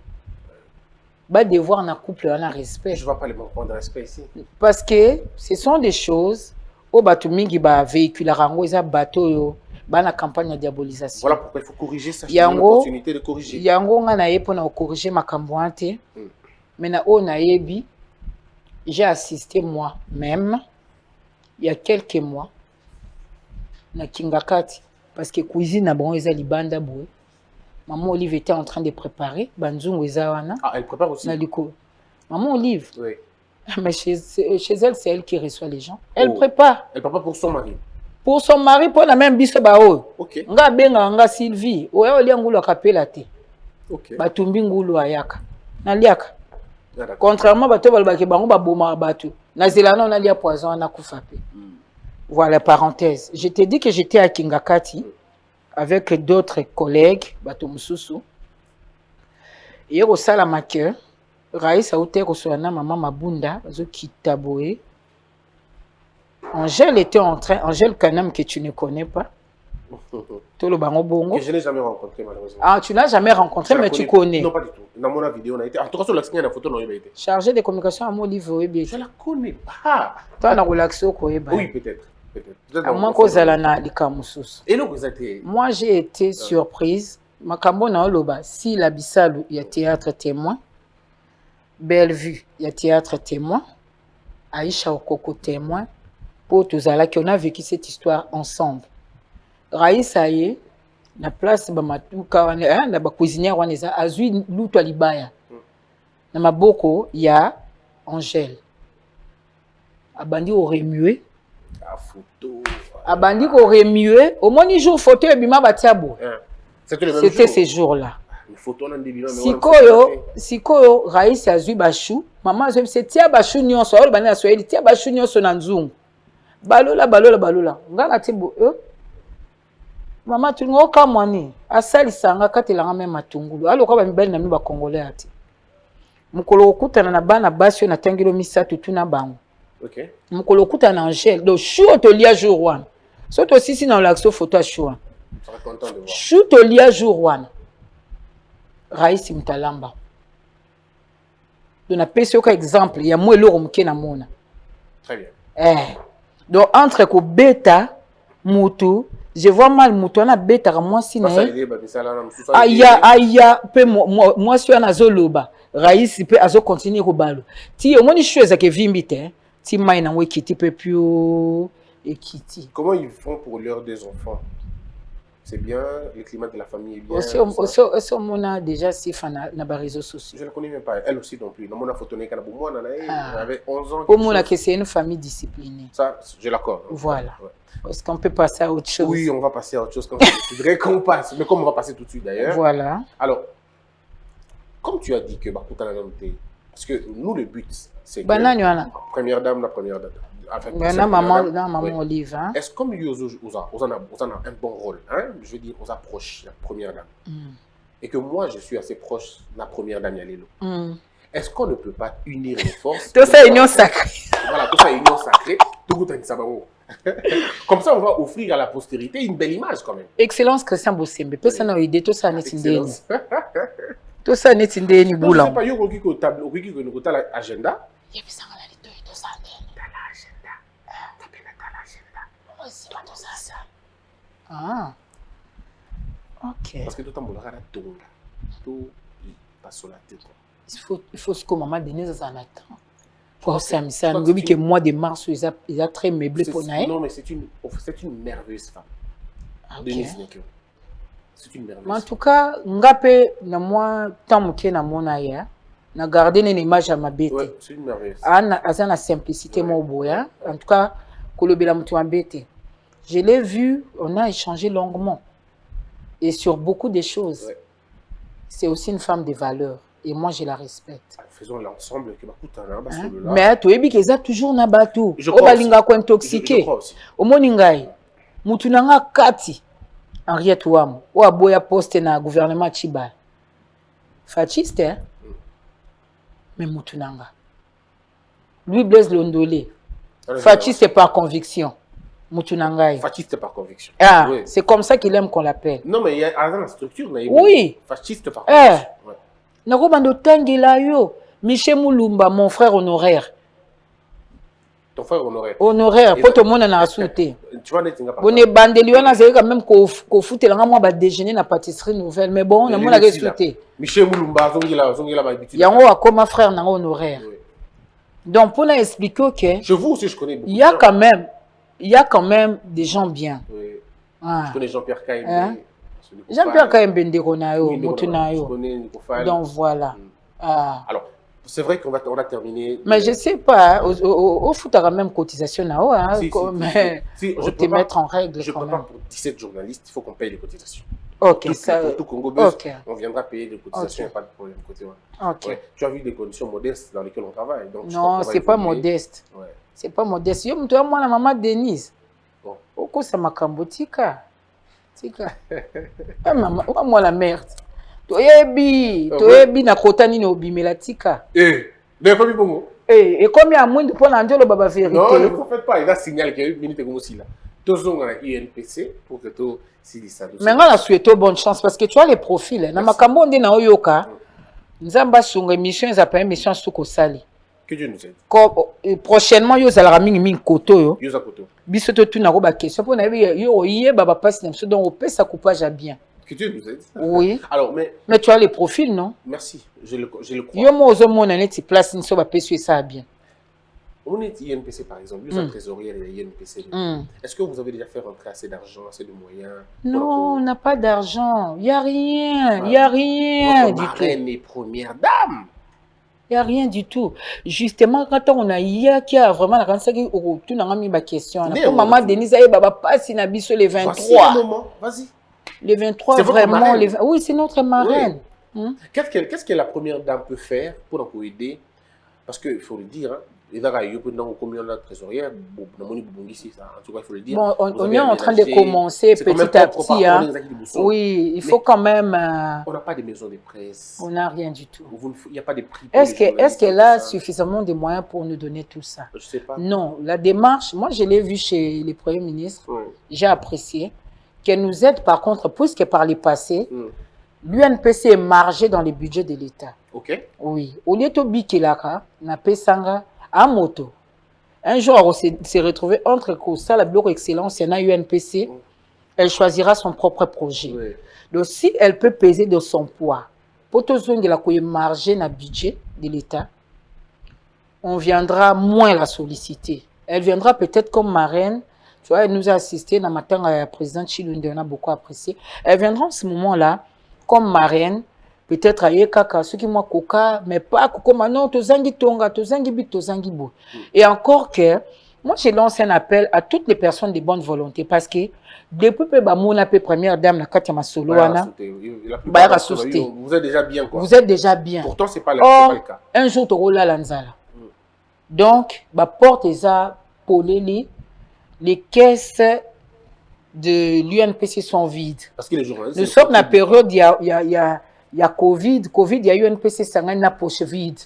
Ba devoir na couple na respect. Je ne vois pas les manquements de respect ici. Parce que ce sont des choses au bateau mingi ba véhicule rango eza bateau yo ba na campagne de diabolisation. Voilà pourquoi il faut corriger ça. J'ai l'opportunité de corriger. Yango nga na yepo na corriger makambo ante. Mais na o na yebi j'ai assisté moi-même, il y a quelques mois, na Kingakati, parce que cuisine na bon eza libanda boue. Maman Olive était en train de préparer, banzungu eza wana. Ah, elle prépare aussi. Na liko. Maman Olive. Oui. Mais chez elle, c'est elle qui reçoit les gens. Elle prépare. Elle prépare pour son mari. Pour son mari, pour la même biso bao. Ok. Nga benga nga Sylvie. Oya olia ngulu akapela te. Ok. Batumbi ngulu ayaka. Na liaka. Ah, d'accord. Contrairement bato balobaki bango baboma bato. Na zelana on a lia poison na kufa pe. Voilà, parenthèse. Je t'ai dit que j'étais à Kingakati avec d'autres collègues, bato mususu. Et au salamake, Raïs a outé reçoana maman Mabunda, bazo kitaboé. Angèle était en train, Angèle Kanam que tu ne connais pas. Tout le bango bongo. Que je n'ai jamais rencontré malheureusement. Ah, tu n'as jamais rencontré, mais tu connais. Non, pas du tout. Dans mon vidéo, on a été. En tout cas, sur la photo, on a été. Chargé de communication à mon livre, bien. Je la connais pas. Toi, on a relaxé au Koeba. Oui, peut-être. À moins que Zalana Likamusus. Et donc, vous êtes. Moi, j'ai été surprise. Makambo na oloba, si la Bissalu, il y a théâtre témoin. Bellevue, il y a théâtre témoin. Aïcha Okoko témoin. Pour tous là qui on a vécu cette histoire ensemble. Raïssa y na place ba matuka na ba cuisinière waneza azui luto libaya. Na maboko ya Angèle. Abandi au remuer. La photo. Abandi au remuer. Au moins jour photo et bima batiabo. C'était ces jours-là. Sikoyo Raïssa azui bashu. Maman azui c'est tia bashu nyonso. Ol bana soyeli tia bashu nyonso na nzungu. Balola. Ngana tibo Maman tu ngoka mwani. Asali sanga katelanga même matungulu. Aloko ba mibali na mi ba congolais ati. Mukolo okutana na bana basi na tangilo misatu tuna bango. OK. Mukolo okutana na Angèle. Do chou to lia jour wana. Soto sisi na l'action photo a chou. Je suis content de voir. Chou to lia jour wana. Raïs Mtalamba. Dona pesi oka exemple ya mo eloko mke na mona. Très bien. Donc entre ko beta mutu, je vois mal mutu na beta ka moi si na. Aya pe moi si na zoloba. Raïs pe azo continuer ko balo. Ti o moni chose ke vimbite, ti mai na wekiti pe pio ekiti. Comment ils font pour leurs deux enfants? C'est bien, le climat de la famille est bien. Aussi, on a déjà si fan na ba réseaux sociaux. Je ne connais même pas, elle aussi non plus. Dans mon photo, elle avait 11 ans. Pour moi, c'est une famille disciplinée. Ça, je l'accorde. Voilà. Ouais. Est-ce qu'on peut passer à autre chose? Oui, on va passer à autre chose. Je voudrais qu'on passe, mais comme on va passer tout de suite d'ailleurs. Voilà. Alors, comme tu as dit que parce que nous, le but, c'est que première dame, la première dame. Enfin, maman Olive. Hein? Est-ce comme lui, on a un bon rôle, hein? Je veux dire, on approche la première dame. Et que moi, je suis assez proche de la première dame Yalelo. Est-ce qu'on ne peut pas unir les forces? Tout ça, union sacrée. Voilà, tout ça, union sacrée. Comme ça, on va offrir à la postérité une belle image quand même. Excellence Christian Bossembe. Personne n'a idée, tout ça n'est indéni. Tout ça n'est indéni. Je ne sais pas, il y a un agenda. Ah, ok. Parce que tout le monde a tout passe la tête. Il faut ce que maman Denise en attend. Pour ça, je dis que mois de mars, il a très meublé pour naître. Non, mais c'est une merveilleuse femme. Denise Nekyo. C'est une merveilleuse. En tout cas, ngape na moi tant que na mona ya, na garder une image à ma bête. Ouais, c'est une merveilleuse. Ana simplicité mo boya. En tout cas, kolobela mutu ambete. Je l'ai vu, on a échangé longuement. Et sur beaucoup de choses. Ouais. C'est aussi une femme de valeur. Et moi, je la respecte. Faisons l'ensemble. Mais tu es qu'il y a toujours un bateau. Je crois intoxiqué. Au moningai, mutunanga kati. Henriette Ouam. Ou a boya poste na gouvernement Chibal. Fasciste, hein? Mais mutunanga. Lui Blaise Londolé. Fasciste par conviction. Mutunangai. Fasciste par conviction. Ah, oui. C'est comme ça qu'il aime qu'on l'appelle. Non, mais il y a dans la structure. Oui. Fasciste par conviction. Ouais. Narobando Tangela yo. Michel Moulumba, mon frère honoraire. Ton frère honoraire. Honoraire. Pour tout le monde en a souhaité. Tu vois, n'est-ce pas? On est bandé, on a quand même qu'on fout la déjeuner na pâtisserie nouvelle. Mais bon, on a souhaité. Michel Moulumba, il y a un comme frère honoraire. Donc, pour nous expliquer que Chez vous aussi, je connais beaucoup il de y a gens. quand même des gens bien. Oui. Ah. Je connais Jean-Pierre Kaïm. Hein? Jean-Pierre Kaïm Bendero Nayo, Je Motunayo. connais Nico Fall. Donc, voilà. Ah. Alors, c'est vrai qu'on va terminer. Mais je ne sais pas, au foot, il y a même cotisation là-haut, hein, mais si, je te mettre en règle. Je quand prépare même. pour 17 journalistes, il faut qu'on paye les cotisations. Ok, Tout, ça. pour tout Congo Buzz, Ok. on viendra payer les cotisations, il Ok. n'y a pas de problème. Côté, ouais. Ok. Ouais. Tu as vu les conditions modestes dans lesquelles on travaille. Donc, Non, ce n'est pas modeste. Ouais. C'est pas modeste. Yo, toi, moi, la maman Denise. Bon. Oko, ça m'a cambotika. Tika. Ah, maman, moi, la merde. Toyebi, na kotani no bimela tika. Mais pas bon. Et comme il y a moins de points dans le baba vérité. Non, ne vous faites pas. Il a signalé qu'il y a eu une minute comme aussi là. Tous ont un INPC pour que tout s'il ça. Mais on a souhaité bonne chance parce que tu as les profils. Na makambo onde na oyoka. Nzamba sunga émission, ils appellent émission Suko Sali. Que Dieu nous aide. Prochainement, yo zala mingi koto yo. Yo za koto. Biso to tuna ko ba question pour na yo yé baba passe na donc on peut ça coupage à bien. Que Dieu nous aide. Oui. Alors, mais tu as les profils, non? Merci, je le crois. Yo mo zo mo na net place ni so ba pesu ça bien. On est INPC par exemple, vous êtes trésorière et INPC. Est-ce que vous avez déjà fait rentrer assez d'argent, assez de moyens? Non, on n'a pas d'argent. Il n'y a rien. Il n'y a rien du tout. Marraine et première dame. Il n'y a rien du tout. Justement, quand on a hier qui a vraiment la tout n'a mis ma question. Pour maman Denise, baba passe na biso le 23. Voici le moment. Vas-y. Le 23 vraiment. Oui, c'est notre marraine. Oui. Qu'est-ce que la première dame peut faire pour nous aider? Parce qu'il faut le dire, hein, les combien de trésorière, en tout cas, il faut le dire. Bon, on est en train de commencer petit à petit. Hein. Oui, il faut quand même. On n'a pas de maison de presse. On n'a rien du tout. Il n'y a pas de prix. Est-ce qu'elle a suffisamment de moyens pour nous donner tout ça? Je ne sais pas. Non, la démarche, moi je l'ai vu chez les premiers ministres. J'ai apprécié qu'elle nous aide par contre, puisque par le passé, l'UNPC est margé dans les budgets de l'État. Ok. Oui. Au lieu de Bikelaka, na Pesanga, à moto. Un jour, on s'est retrouvé entre ça, la Bureau Excellence et la UNPC. Elle choisira son propre projet. Oui. Donc, si elle peut peser de son poids, pour tout ce qui est margé dans le budget de l'État, on viendra moins la solliciter. Elle viendra peut-être comme marraine. Tu vois, elle nous a assisté dans matin à la présidente Chilunde, on a beaucoup apprécié. Elle viendra en ce moment-là comme marraine. Peut-être aïe kaka, ceux qui m'ont coca, mais pas coco, non, tozangi tonga, tozangi bit, tozangi bo. Et encore que, moi j'ai lancé un appel à toutes les personnes de bonne volonté parce que depuis que Bamouna peut première dame la Katia Masoloana, vous êtes déjà bien quoi. Vous êtes déjà bien. Pourtant c'est pas le cas. Un jour tu roules lanzala. Donc, bah porte ça pour les caisses de l'UNPC sont vides. Parce que les journalistes. Nous sommes dans la période il y a Covid, il y a eu UNPC, ça a une poche vide.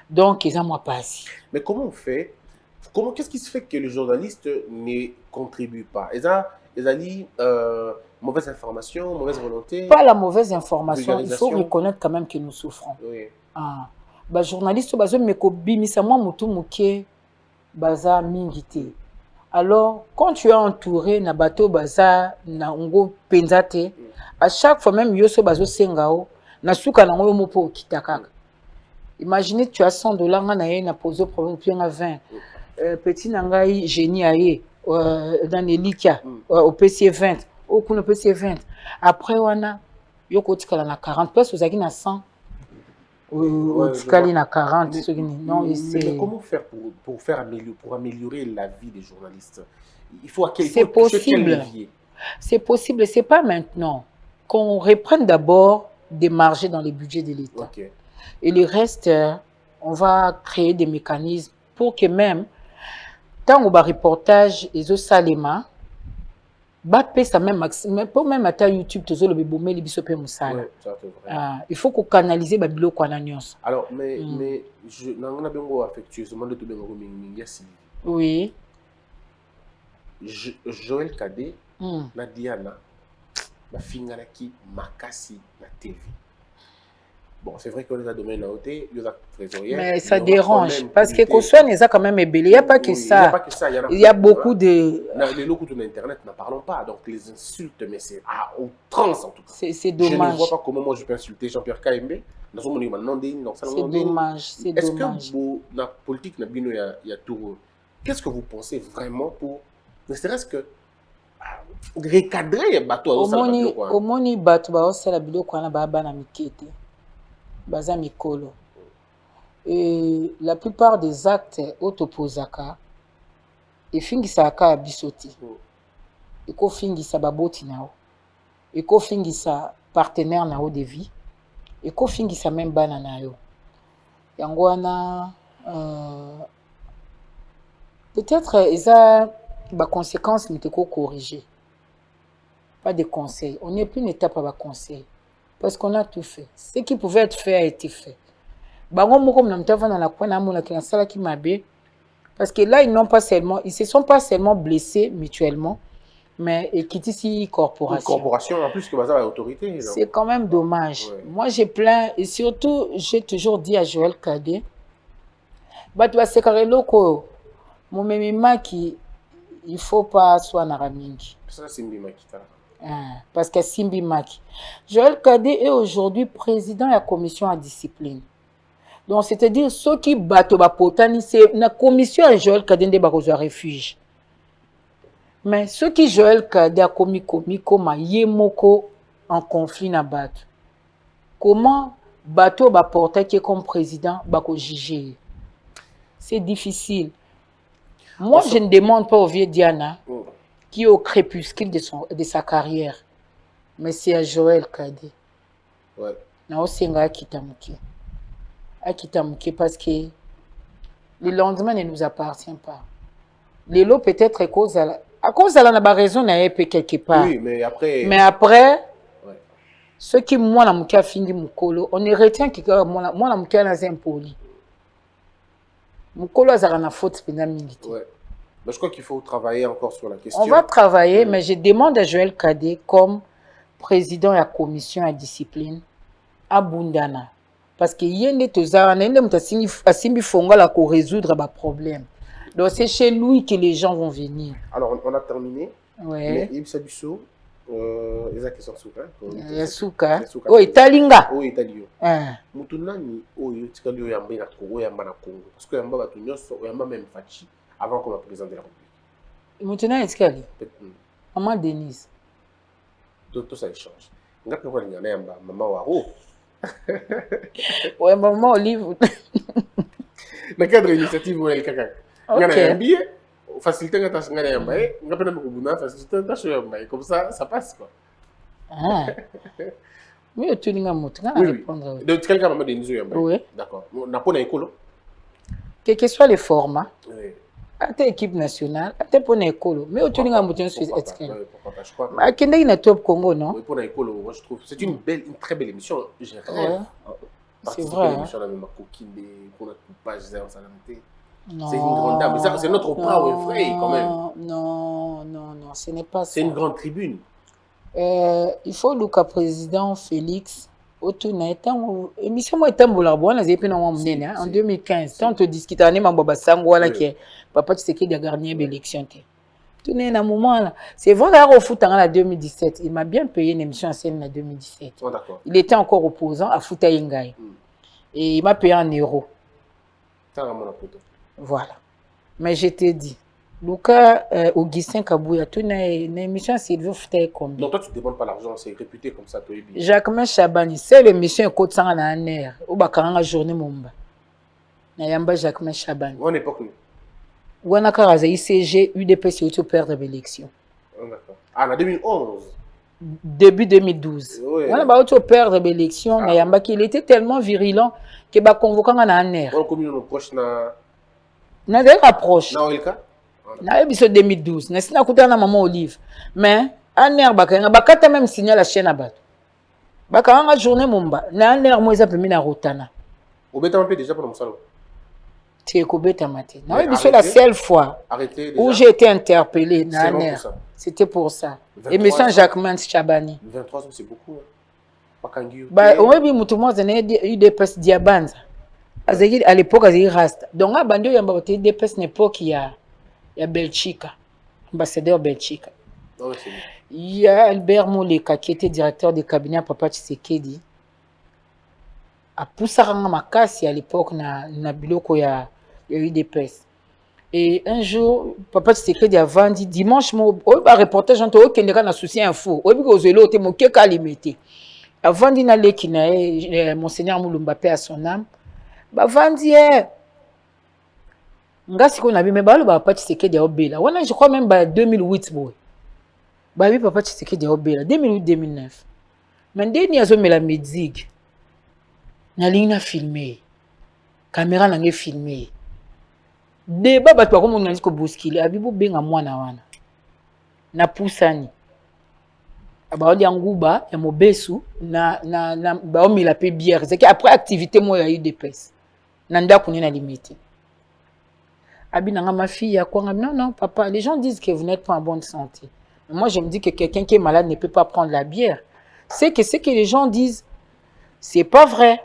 Donc, ils n'ont pas assis. Mais comment on fait? Qu'est-ce qui se fait que les journalistes ne contribuent pas? Ils ont dit mauvaise information, mauvaise volonté? Pas la mauvaise information, il faut reconnaître quand même que nous souffrons. Oui. Ah. Bah, journaliste, bah, je me bimisa moi mutu muke baza mingite. Alors, quand tu es entouré na bateau baza na ngo penzate, à chaque fois même yoso bazo sengao, na suka na ngo mopo kitakaka. Imaginez tu as $100 na ye na poser problème puis na 20. Petit nangai génie aye dans Elikia au PC 20, au kuno PC 20. Après wana yoko tikala na 40 place ozaki na 100. Tikali na 40 non, mais comment faire pour améliorer la vie des journalistes? Il faut c'est possible. C'est possible, c'est pas maintenant. Qu'on reprenne d'abord des marges dans les budgets de l'État. Okay. Et le reste, on va créer des mécanismes pour que même, tant au reportage, les autres salima, ça même pour même à YouTube, il faut qu'on canalise les biloko qu'on a. Alors, mais je n'en ai pas affectueusement de tout le monde. Oui. Joël Kadé, Nadiana, ma fingalaki makasi na TV. Bon, c'est vrai qu'on les a domaines à ôter, ils ont trésorière. Mais ça dérange. Parce que Kosoan, il y a quand même ébélé. Il n'y a pas que Il n'y a ça. pas que ça. Il y a beaucoup de. Les locaux de l'Internet, n'en parlons pas. Donc, les insultes, mais c'est à outrance en tout cas. C'est Je ne dommage. vois pas comment moi je peux insulter Jean-Pierre KMB. C'est dommage. C'est Est-ce dommage. que la politique, il y a tout. Qu'est-ce que vous pensez vraiment pour, ne serait-ce que, recadrer les bateaux Au moni bateau, bah, c'est la bilo qu'on a baba na mikete. Baza mikolo. Et la plupart des actes autoposaka, et fingisaka abisoti. Et ko fingisa baboti nao. Et ko fingisa partenaire nao de vie. Et ko fingisa même bana na yo. Yango wana peut-être isa ba conséquences mais ko corriger. Pas de conseils. On n'est plus une étape à ba conseil parce qu'on a tout fait. Ce qui pouvait être fait a été fait. Bango moko na mtava na kwa na mona ki sala ki mabe parce que là ils se sont pas seulement blessés mutuellement mais équitisi corporation. Une corporation en plus que bazar l'autorité. C'est quand même dommage. Ouais. Moi j'ai plaint et surtout j'ai toujours dit à Joël Kadé batu ba sekarelo ko momemima ki il faut pas soit na ramingi. Ça c'est Simbi Makita. Parce que Simbi Maki. Joël Kadé est aujourd'hui président de la commission à discipline. Donc, c'est-à-dire, ceux qui battent au potani, c'est la commission à Joël Kadé de Barozo refuge. Mais ceux qui Joël Kadé a commis comme Yemoko en conflit na battu. Comment bateau va porter qui est comme président bako juger? C'est difficile. Moi, je ne demande pas au vieux Diana qui est au crépuscule de sa carrière. Mais c'est à Joël Kadé. Ouais. Na osenga akitamuki. Akitamuki parce que le lendemain ne nous appartient pas. Les lots peut-être à cause de la raison n'a pas quelque part. Oui, mais après. Mais après, ouais. Ceux qui moi la muka findi mukolo, on ne retient que moi la muka na impoli. Mukolo azara na faute pena militaire. Ouais. Mais je crois qu'il faut travailler encore sur la question. On va travailler, mais je demande à Joël Kadé comme président de la commission à discipline à Bundana. Parce que yende tozara nende mutasingi asimbi fonga la ko résoudre ba problème. Donc c'est chez lui que les gens vont venir. Alors on a terminé. Ouais. Mais Ibsa Bisso eza question souka. Yasuka. Oh italinga. Oh italio. Mutunani oyo tikali yo yamba na Congo yamba na Congo. Parce que yamba batu nyonso yamba même Fachi avant comme président de la République. Mutunani tikali. Maman Denise. Tout ça échange. Ngapi kwa nyana yamba mama wa oh. Ouais, maman Olive. Na cadre initiative ou kaka. Ngana yambi faciliter ngata ngana yamba ngapi na mukubuna faciliter ngata yamba comme ça passe quoi. Ah. Mais tu n'as pas répondre. Donc quelqu'un m'a dit nous yamba. Oui. D'accord. Na pona école. Quel que soit les formats. Oui. À ta équipe nationale, à ta pona école. Mais tu n'as pas suis je crois. À Kenda na Top Congo non? Oui, pona école, moi je trouve c'est une très belle émission. J'ai rêvé. C'est vrai. L'émission là même coquine de pour notre page zéro santé. C'est une grande dame, mais c'est notre power frère quand même. Non, ce n'est pas ça. C'est une grande tribune. Il faut le cas président Félix Otuna étant émission moi étant boularbon les épines en 2015 tant on discute année mamba sango wala qui papa Tshisekedi a gagné l'élection tout n'est un moment là c'est vrai là au foot en 2017 il m'a bien payé une émission en scène en 2017. Oh, d'accord. Il était encore opposant à Fouta Yengai et il m'a payé en euros. Voilà. Mais je t'ai dit, Lucas Augustin Kabouya, tu n'as une émission Sylvie Fouta combien? Donc toi tu ne demandes pas l'argent, c'est réputé comme ça, toi. Jacques Chabani, c'est l'émission Côte Sang en un air, au Bakaranga journée Mumba. Nayamba Jacques Chabani. En époque nous. Wanakaraza ICG, UDPC, au perdre l'élection. D'accord. Ah, en 2011. Début 2012. Oui. On a perdre l'élection, Nayamba qu'il était tellement virulent que ba convoquant en un air. On communique proche na. Na des rapproches. Na Olka. Na ebiso 2012. Na sina kuta na maman Olive. Mais un air bakata même signé la chaîne à battre. Bakanga journée Mumba. Na un air moi ça na rotana. Obeta un peu déjà pour mon salon. Tu es kobeta maté. Na ebiso la seule fois où j'ai été interpellé na un air. C'était pour ça. Et monsieur Jacques Chabani. 23 ans c'est beaucoup. Bakangi. oyebi mutu moko azali UDPS Diabanza azali à l'époque azali rasta donc abandi oyamba bato UDPS na époque ya Belgique, ambassadeur Belgique. Il y a Albert Moleka qui était directeur de cabinet à Papa Tshisekedi. A poussaranga makasi à l'époque na biloko ya UDPS. Et un jour, Papa Tshisekedi a vendu dimanche, un reportage entre eux qui n'a souci info. Obi ko zelo te mo ke kalimete. A vendu na leki na Monseigneur Mulumba paix à son âme. Ba vendi ngasi ko na bi me ba lo ba Papa Tshisekedi obela. Wana je crois même ba 2008 boy. Ba bi Papa Tshisekedi obela 2008-2009. Mais ndeni azomela musique. Na ligne filmé. Caméra na nge filmé. Débat bato bakomo nganzi ko bousculer abibu benga mwana wana na pusani abaodi nguba ya mobesu na baomila pe bière c'est que après activité moi ya UDPS na ndako ni na limité abi nanga ma fille ya quoi non papa les gens disent que vous n'êtes pas en bonne santé mais moi je me dis que quelqu'un qui est malade ne peut pas prendre la bière c'est que les gens disent c'est pas vrai.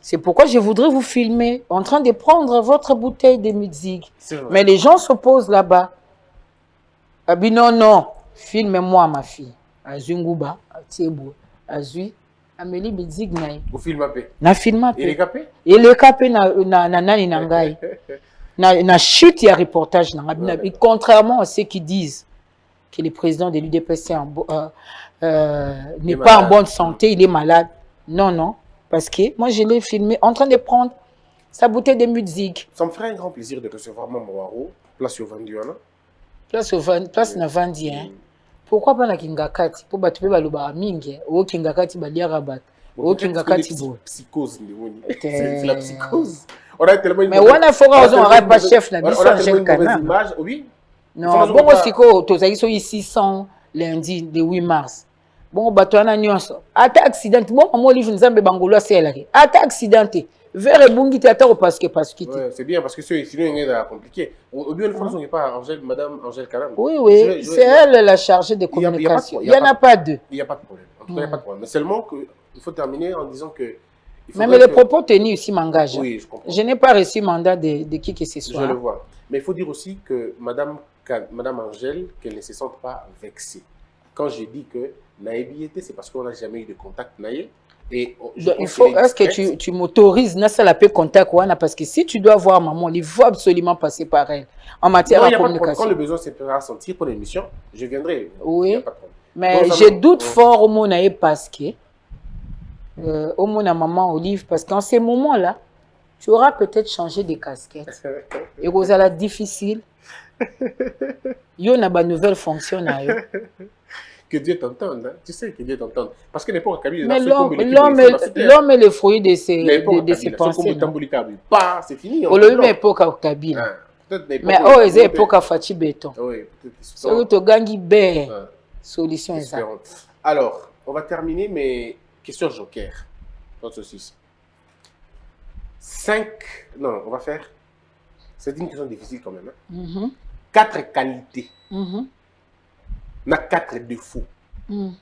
C'est pourquoi je voudrais vous filmer en train de prendre votre bouteille de musique. Mais les gens s'opposent là-bas. Abi non, filme-moi ma fille. Azui Nguba, Tiebo, Azui, Amélie musique naï. Vous filmez pas. Na filme pas. Il est capé? Il est capé na nani nangai. Na chute ya reportage na. Contrairement à ceux qui disent que le président de l'UDPS n'est pas en bonne santé, il est malade. Non. Parce que moi, je l'ai filmé en train de prendre sa bouteille de musique. Ça me ferait un grand plaisir de recevoir Maman Waro, place au Vandiana. Place na Vandi. Pourquoi pas na Kingakati? Pour battre le mingi. Ou Kingakati baliara bat. Ou Kingakati bo. Psychose. C'est la psychose. On a tellement une mais on a fait un pas chef na biso Angel Kanam. Oui. Non, bon siko tozali so 600 lundi le 8 mars. Bon bato wana nyonso ata accident bon mo livre nzambe bangolo aselaki ata accidenté vers bungi te ata parce que ouais, c'est bien parce que sinon il est compliqué au bien le français n'est pas madame Angèle Kanam. Oui c'est elle la chargée de communication. Il y en a pas deux. Il y a pas de problème. En tout cas il y a pas de problème mais seulement que il faut terminer en disant que même les propos tenus ici m'engagent. Oui, je comprends. Je n'ai pas reçu mandat de qui que ce soit. Je le vois. Mais il faut dire aussi que madame Angèle qu'elle ne se sente pas vexée. Quand je dis que naïbiété, c'est parce qu'on n'a jamais eu de contact naïe. Et il faut, est-ce que tu m'autorises na ça la paix contact wana parce que si tu dois voir maman, il faut absolument passer par elle en matière de communication. Quand le besoin se fera sentir pour l'émission, je viendrai. Oui. Mais je doute fort au mot naïe parce que au mot na maman Olive parce qu'en ces moments-là, tu auras peut-être changé de casquette. Et vous allez difficile. Yo na ba nouvelle fonction na yo. Que Dieu t'entende, hein? Tu sais que Dieu t'entende. Parce que n'importe quel mais l'homme est le fruit de ses pensées. Pas, c'est fini. On l'a eu à l'époque à Kabila. Mais oh, ils étaient époque à Fachi Béton. Oui, peut-être. C'est Gangi Bé. Solution exacte. Alors, on va terminer mes questions joker. Non, on va faire. C'est une question difficile quand même. Hein? 4 qualités. Na 4 défauts.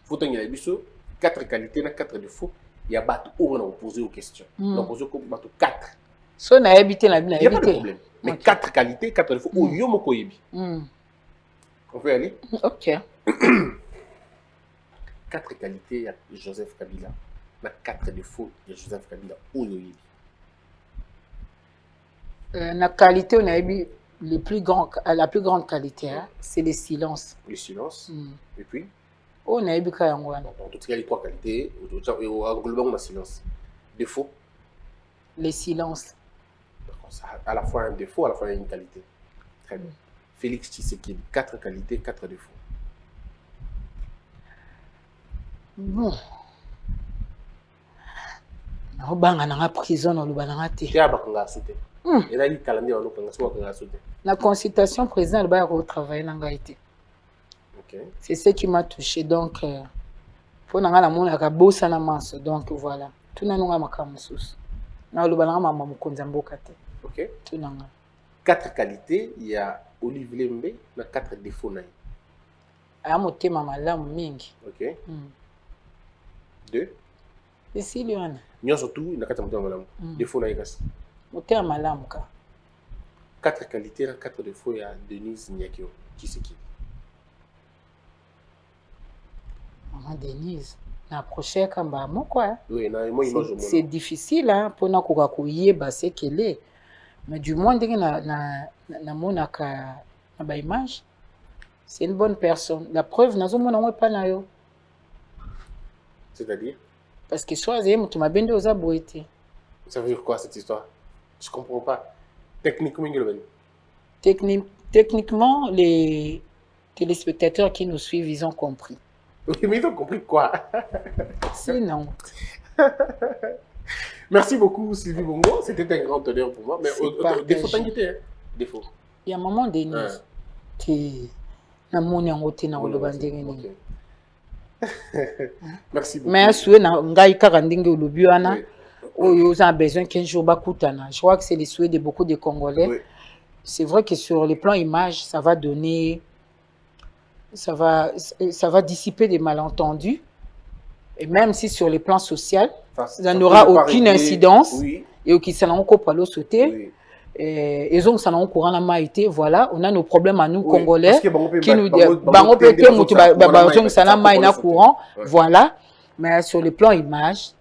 Faut tenir les biseaux. 4 qualités, na 4 défauts. Il y a battu où on a posé aux questions. On a posé 4. So na habité la il n'y a pas de problème. Mais 4 qualités, 4 défauts. Où yo moko yebi. On peut aller? Ok. 4 qualités, il y a Joseph Kabila. Na 4 défauts, il y a Joseph Kabila. Où yo yebi. La qualité, on a eu la plus grande qualité, hein, c'est le silence. Le silence. Et puis on a eu en tout cas, les 3 qualités, globalement, on a silence. Défaut. Le silence. À la fois un défaut, à la fois une qualité. Très bien. Félix Tshisekedi, 4 qualités, 4 défauts. Bon. Obanga na prison na lubananga te. Ya bakanga soute. La consultation président va retravailler dans Gaïté. C'est ce qui m'a touché. Donc, pour nous la monde a bossé na masse. Donc voilà. Tout n'a pas makamusus. Na lubananga mama mukonzambo kate. OK. Tout n'a. 4 qualités, il y a Olive Lembe, na 4 défauts na. A motema malamu mingi. OK. 2. esili wana nyonso tu na kati ya motema malamu défaut na ye kasi motema malamu ka 4 qualités na 4 défauts ya Denise Nyakio Tshisekedi. Maman Denise na approché kamba moko oui na moi image c'est difficile mpona koka koyeba sekele mais du moins ndenge namonaka na baimage c'est une bonne personne. La preuve nazomona ngo epa na yo c'est-à-dire parce que soit azali moto mabe nde oza boye te. ça veut dire quoi cette histoire? Je comprends pas techniquement techniquement les téléspectateurs qui nous suivent ils ont compris. Oui, mais ils ont compris quoi? Sinon. Merci beaucoup Sylvie Bongo, c'était un grand honneur pour moi. Mais défaut t'inquiéter, hein? Défaut. Il y a un moment Denise, tu na moni yango te na koloba ndenge nini. Merci beaucoup. Mais souhait na ngai kaka ndenge olobi wana oyo oza besoin qu'un jour bakutana. Je crois que c'est les souhaits de beaucoup de Congolais. Oui. C'est vrai que sur le plan image, ça va donner ça va dissiper des malentendus. Et même si sur le plan social, ça n'aura aucune incidence. Oui. Et qui s'en ont pas sauter. Et ils ont s'en ont courant la maïté. Voilà, on a nos problèmes à nous Congolais qui nous disent courant. Voilà. Mais sur le plan image,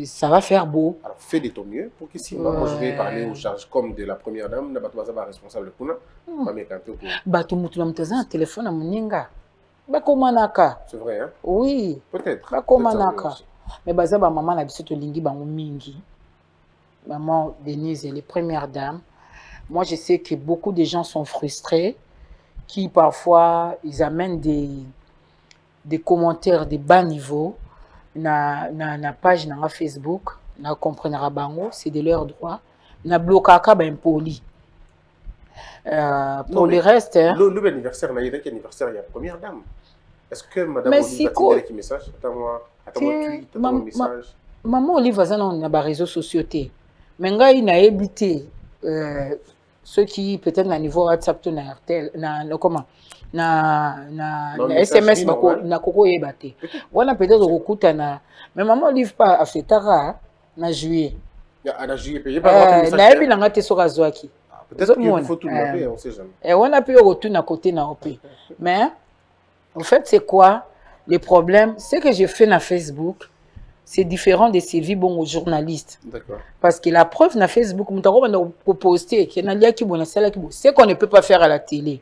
ça va faire beau. Alors fais de ton mieux pour que si moi je vais parler aux charges comme de la première dame, n'a responsable pour nous. Pas mécanté pour. Bato mutu na mtaza un téléphone à moninga. Bakomanaka. C'est vrai, hein? Oui. Peut-être. Bakomanaka. Mais bazaba maman na biso to lingi bango mingi. Maman Denise et les premières dames. Moi, je sais que beaucoup de gens sont frustrés, qui parfois ils amènent des commentaires de bas niveau na page na Facebook, na comprendra bango, c'est de leur droit. Na blokaka ba impoli. Pour le reste, le anniversaire, il y a un anniversaire, il y a première dame. Est-ce que madame Olive a dit un message? Attends-moi tweet, attends-moi un message. Maman Olive a dans les réseaux sociaux. Mais ngai na habité ceux qui peut-être na niveau WhatsApp na RTL na comment na SMS na koko yebate. Wana peut-être okutana. Mais maman Olive pas a fait tara na juillet. Na juillet payé pas na yebi na ngate soka zwaki. Peut-être qu'il faut tout le on sait jamais. Et on a pu retourner à côté na OP. Mais en fait, c'est quoi le problème? C'est que j'ai fait na Facebook, c'est différent de Sylvie Bongo journaliste. D'accord. Parce que la preuve na Facebook, on poster c'est qu'on ne peut pas faire à la télé.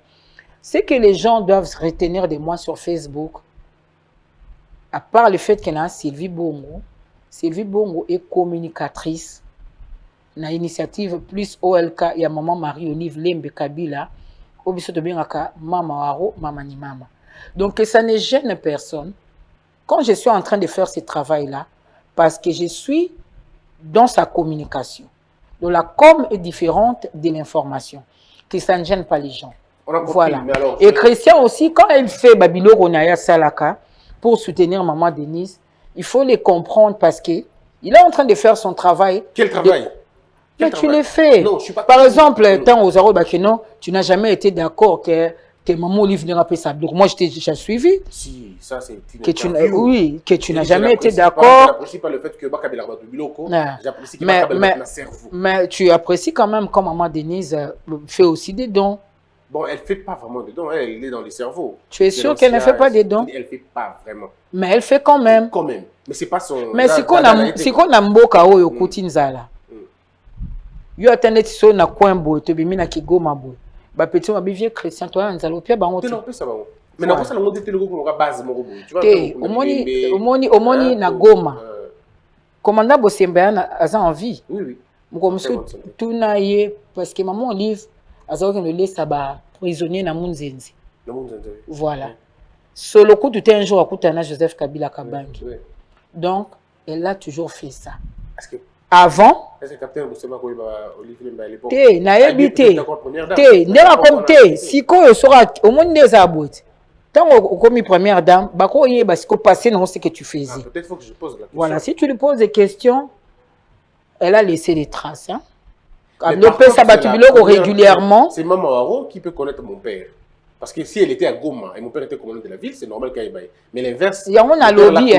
C'est que les gens doivent retenir de moi sur Facebook. À part le fait qu'elle a Sylvie Bongo est communicatrice. Na initiative plus OLK, il y a maman Marie-Olive Lembe Kabila, obiso to bengaka mama waro, mama ni mama. Donc ça ne gêne personne quand je suis en train de faire ce travail-là, parce que je suis dans sa communication. Donc la com est différente de l'information, que ça ne gêne pas les gens. On a compris, voilà. Mais alors, et Christian aussi, quand elle fait Babilo Ronaya Salaka pour soutenir maman Denise, il faut les comprendre parce que il est en train de faire son travail. Quel travail? Mais tu l'as fait. Non, je suis pas. Par exemple, tant aux Arabes, tu n'as jamais été d'accord que maman Olive ne rappelle ça. Donc moi, j'ai suivi. Si, ça c'est une interview. Oui, que tu n'as jamais été d'accord. J'apprécie pas le fait que Bakabila va Biloko. J'apprécie que Bakabila cerveau. Mais tu apprécies quand même quand maman Denise fait aussi des dons. Bon, elle ne fait pas vraiment de dons, elle est dans les cerveaux. Tu es sûr qu'elle ne fait pas des dons? Elle ne fait pas vraiment. Mais elle fait quand même. Quand même. Mais c'est pas son. Mais si on a mboka oyo kutinzala. Yo attendez so na coin boy to bimi na Kigoma boy. Ba petit ma vieux chrétien toi nzalo pia bango. Non, ça va. Mais na ça longo tete logo ko base moko boy. Tu vois. Omoni na Goma. Commandant Bosemba na aza en vie. Oui oui. Moko monsieur tout na ye parce que maman Olive aza ko le laisser ba prisonnier na Munzenzi. Na Munzenzi. Voilà. Solo coup tout un jour akutana Joseph Kabila Kabangi. Donc elle a toujours fait ça. Est-ce que avant, te na habité te ndela comme te siko sera au monde des aboutes tant comme première dame bako yeba siko passer non ce que tu faisais. Peut-être faut que je pose la question. Voilà, si tu lui poses des questions, elle a laissé des traces hein. Le père Sabatubilo régulièrement. C'est maman Aro qui peut connaître mon père. Parce que si elle était à Goma et mon père était commandant de la ville, c'est normal qu'elle aille. Mais l'inverse. Yango na lobby,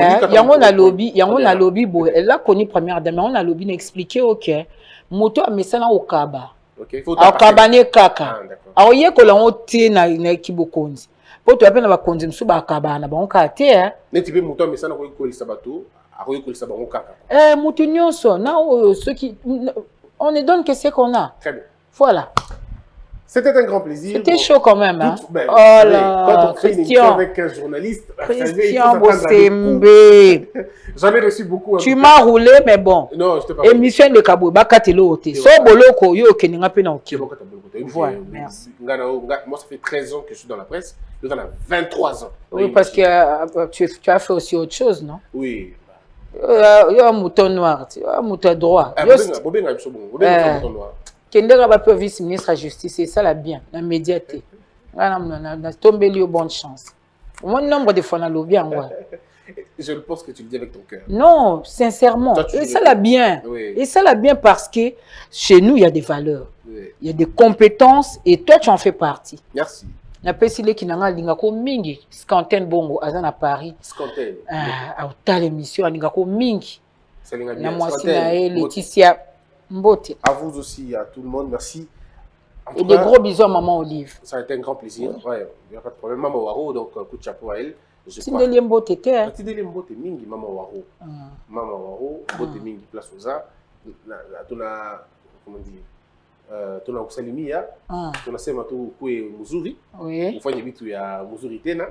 yango na lobby, elle a connu première dame, on a lobby n'expliquer ok, moto a mesana au Kaba. Ok, faut Au Kaba ne kaka. Ah, d'accord. Alors hier que l'on tient na kibokonzi. Pour tu appelles na bakonzi msu ba Kaba na ba on kate hein. Ne tu peux moto mesana ko ko lisabato, a ko lisabango kaka. Moto nyonso na ceux qui on ne donne que ce qu'on a. Très bien. Voilà. C'était un grand plaisir. C'était chaud quand même. Hein? Ben, Oh là, quand on fait une émission avec un journaliste, Christian Bossembe. J'en ai reçu beaucoup. Tu m'as roulé, mais bon. Non, je t'ai pas émission de Kabou, Bakatelo, so boloko, yo keninga pe na oki. Voilà, merci. Moi, ça fait 13 ans que je suis dans la presse. Nous, on a 23 ans. Oui, parce que tu as fait aussi autre chose, non? Oui. Il y a un mouton noir, il y a un mouton droit. Kendera va faire vice-ministre à justice, c'est ça la bien, la médiaté. On a tombé lui bonne chance. Mon nombre de fois dans le bien, je pense que tu le dis avec ton cœur. Non, sincèrement. Et ça l'a bien. Oui. Et ça l'a bien parce que chez nous, il y a des valeurs. Oui. Il y a des compétences et toi, tu en fais partie. Merci. Na pesile ki nanga linga ko mingi Scanten bongo azan à Paris. Scanten. Ah, autant l'émission linga ko mingi. C'est linga bien. Na mwasi na Laetitia Mbote. À vous aussi, à tout le monde, merci. Et des gros bisous à maman Olive. Ça a été un grand plaisir. Ouais, il n'y a pas de problème. Maman Waro, donc coup de chapeau à elle. Tindeli Mbote te. Tindeli Mbote mingi Maman Waro. Maman Waro, Mbote mingi place oza. Tuna comment dire? Tuna kusalimia. Tunasema tu kwe mzuri. Oui. Ufanye vitu ya mzuri tena.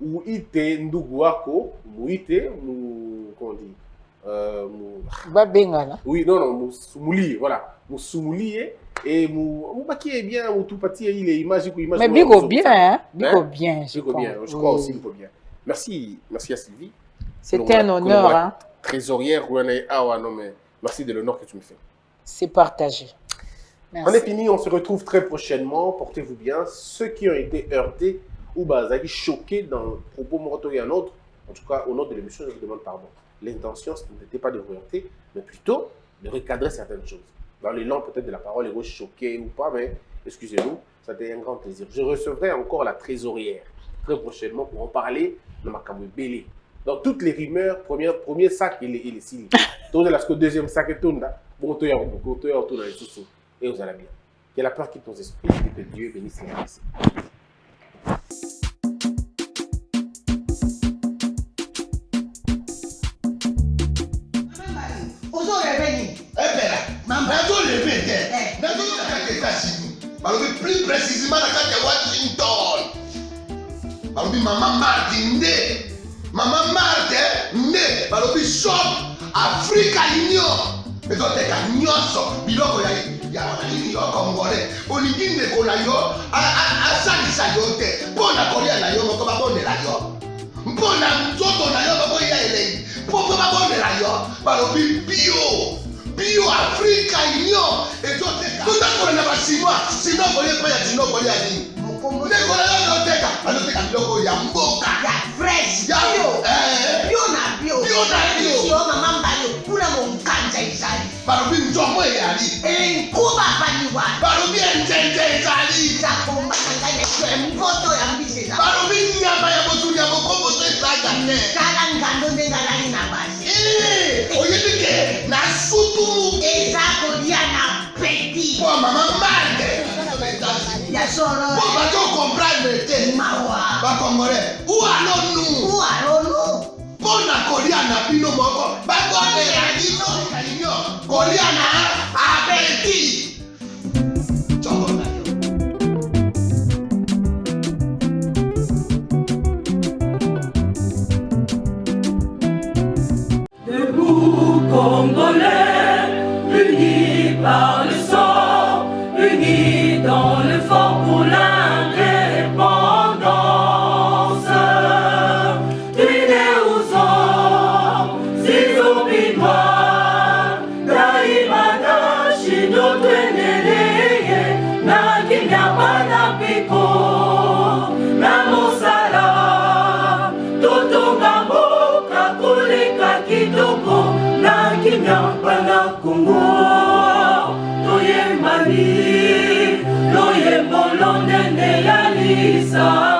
Uite ndugu wako, muite, comment dire? Oui, non, Moussoumoulié, voilà. Moussoumoulié et Moubakié bien, Moutoupatie, il est image. Mais Bigo bien, hein? Bigo bien, je crois. Bien, je crois aussi Bigo bien. Merci, merci à Sylvie. C'était un honneur, hein? Trésorière, non, mais merci de l'honneur que tu me fais. C'est partagé. Merci. On est fini, on se retrouve très prochainement. Portez-vous bien. Ceux qui ont été heurtés ou choqués dans le propos Moroto et un autre, en tout cas, au nom de l'émission, je vous demande pardon. L'intention, ce n'était pas de vous heurter, mais plutôt de recadrer certaines choses. Dans l'élan peut-être de la parole, les choqués ou pas, mais excusez-nous, ça a été un grand plaisir. Je recevrai encore la trésorière très prochainement pour en parler de ma Kamwe Bélé. Donc toutes les rumeurs, premier sac, il est signé. Tourne la deuxième sac et tourne là. Bon, tu es sous et vous allez bien. Que la peur quitte nos esprits et que Dieu bénisse les blessés. Plus précisément dans Washington. Maman Martin Nde. Maman Martin Nde. Balobi shop Africa Union. Mais quand tu as nyonso, biloko ya yo congolais. Olingi ndeko na yo asalisa yo te. Mpona kolia na yo moko babondela yo. Mpona nzoto na yo bako ya elei. Mpo babondela yo. Balobi bio Africa Union. Et toi tu as na basinois. Sinon kolia pa ya sinon kolia nini. Ndeko na yo noteka. Anoteka biloko ya mboka. Ya fresh. Ya bio na bio. Bio na bio. Yo mama mbayo kuna monkanja izali. Balobi nzomo eyali. Nkuba baniwa. Balobi enjenje ezali. Zakomba kanganya kwe mpoto ya mbise. Balobi nyama ya botu ya bokombo to ezaga ne. Kala ngando ndengalali na basi. Oyebike na sutu. Ezako dia na petit. Po mama mande. Ya soro. Po bato comprendre te. Mawa. Ba congolais. Où allons-nous? Où allons-nous? Pona kolia na bino moko. Ba kone ya dino kalinyo. Kolia na abeti. Choko na yo. Debout Congolais, unis par le sang, unis dans le fort pour l'indépendance. Tuine uzo, sizo pinwa, daimana shindo tuendeleye, na kinyama piko, na mosala, totonga mboka kuleka kitoko, na kinyamba na Kongo, toyembani, loyembo lonene yali. kanisa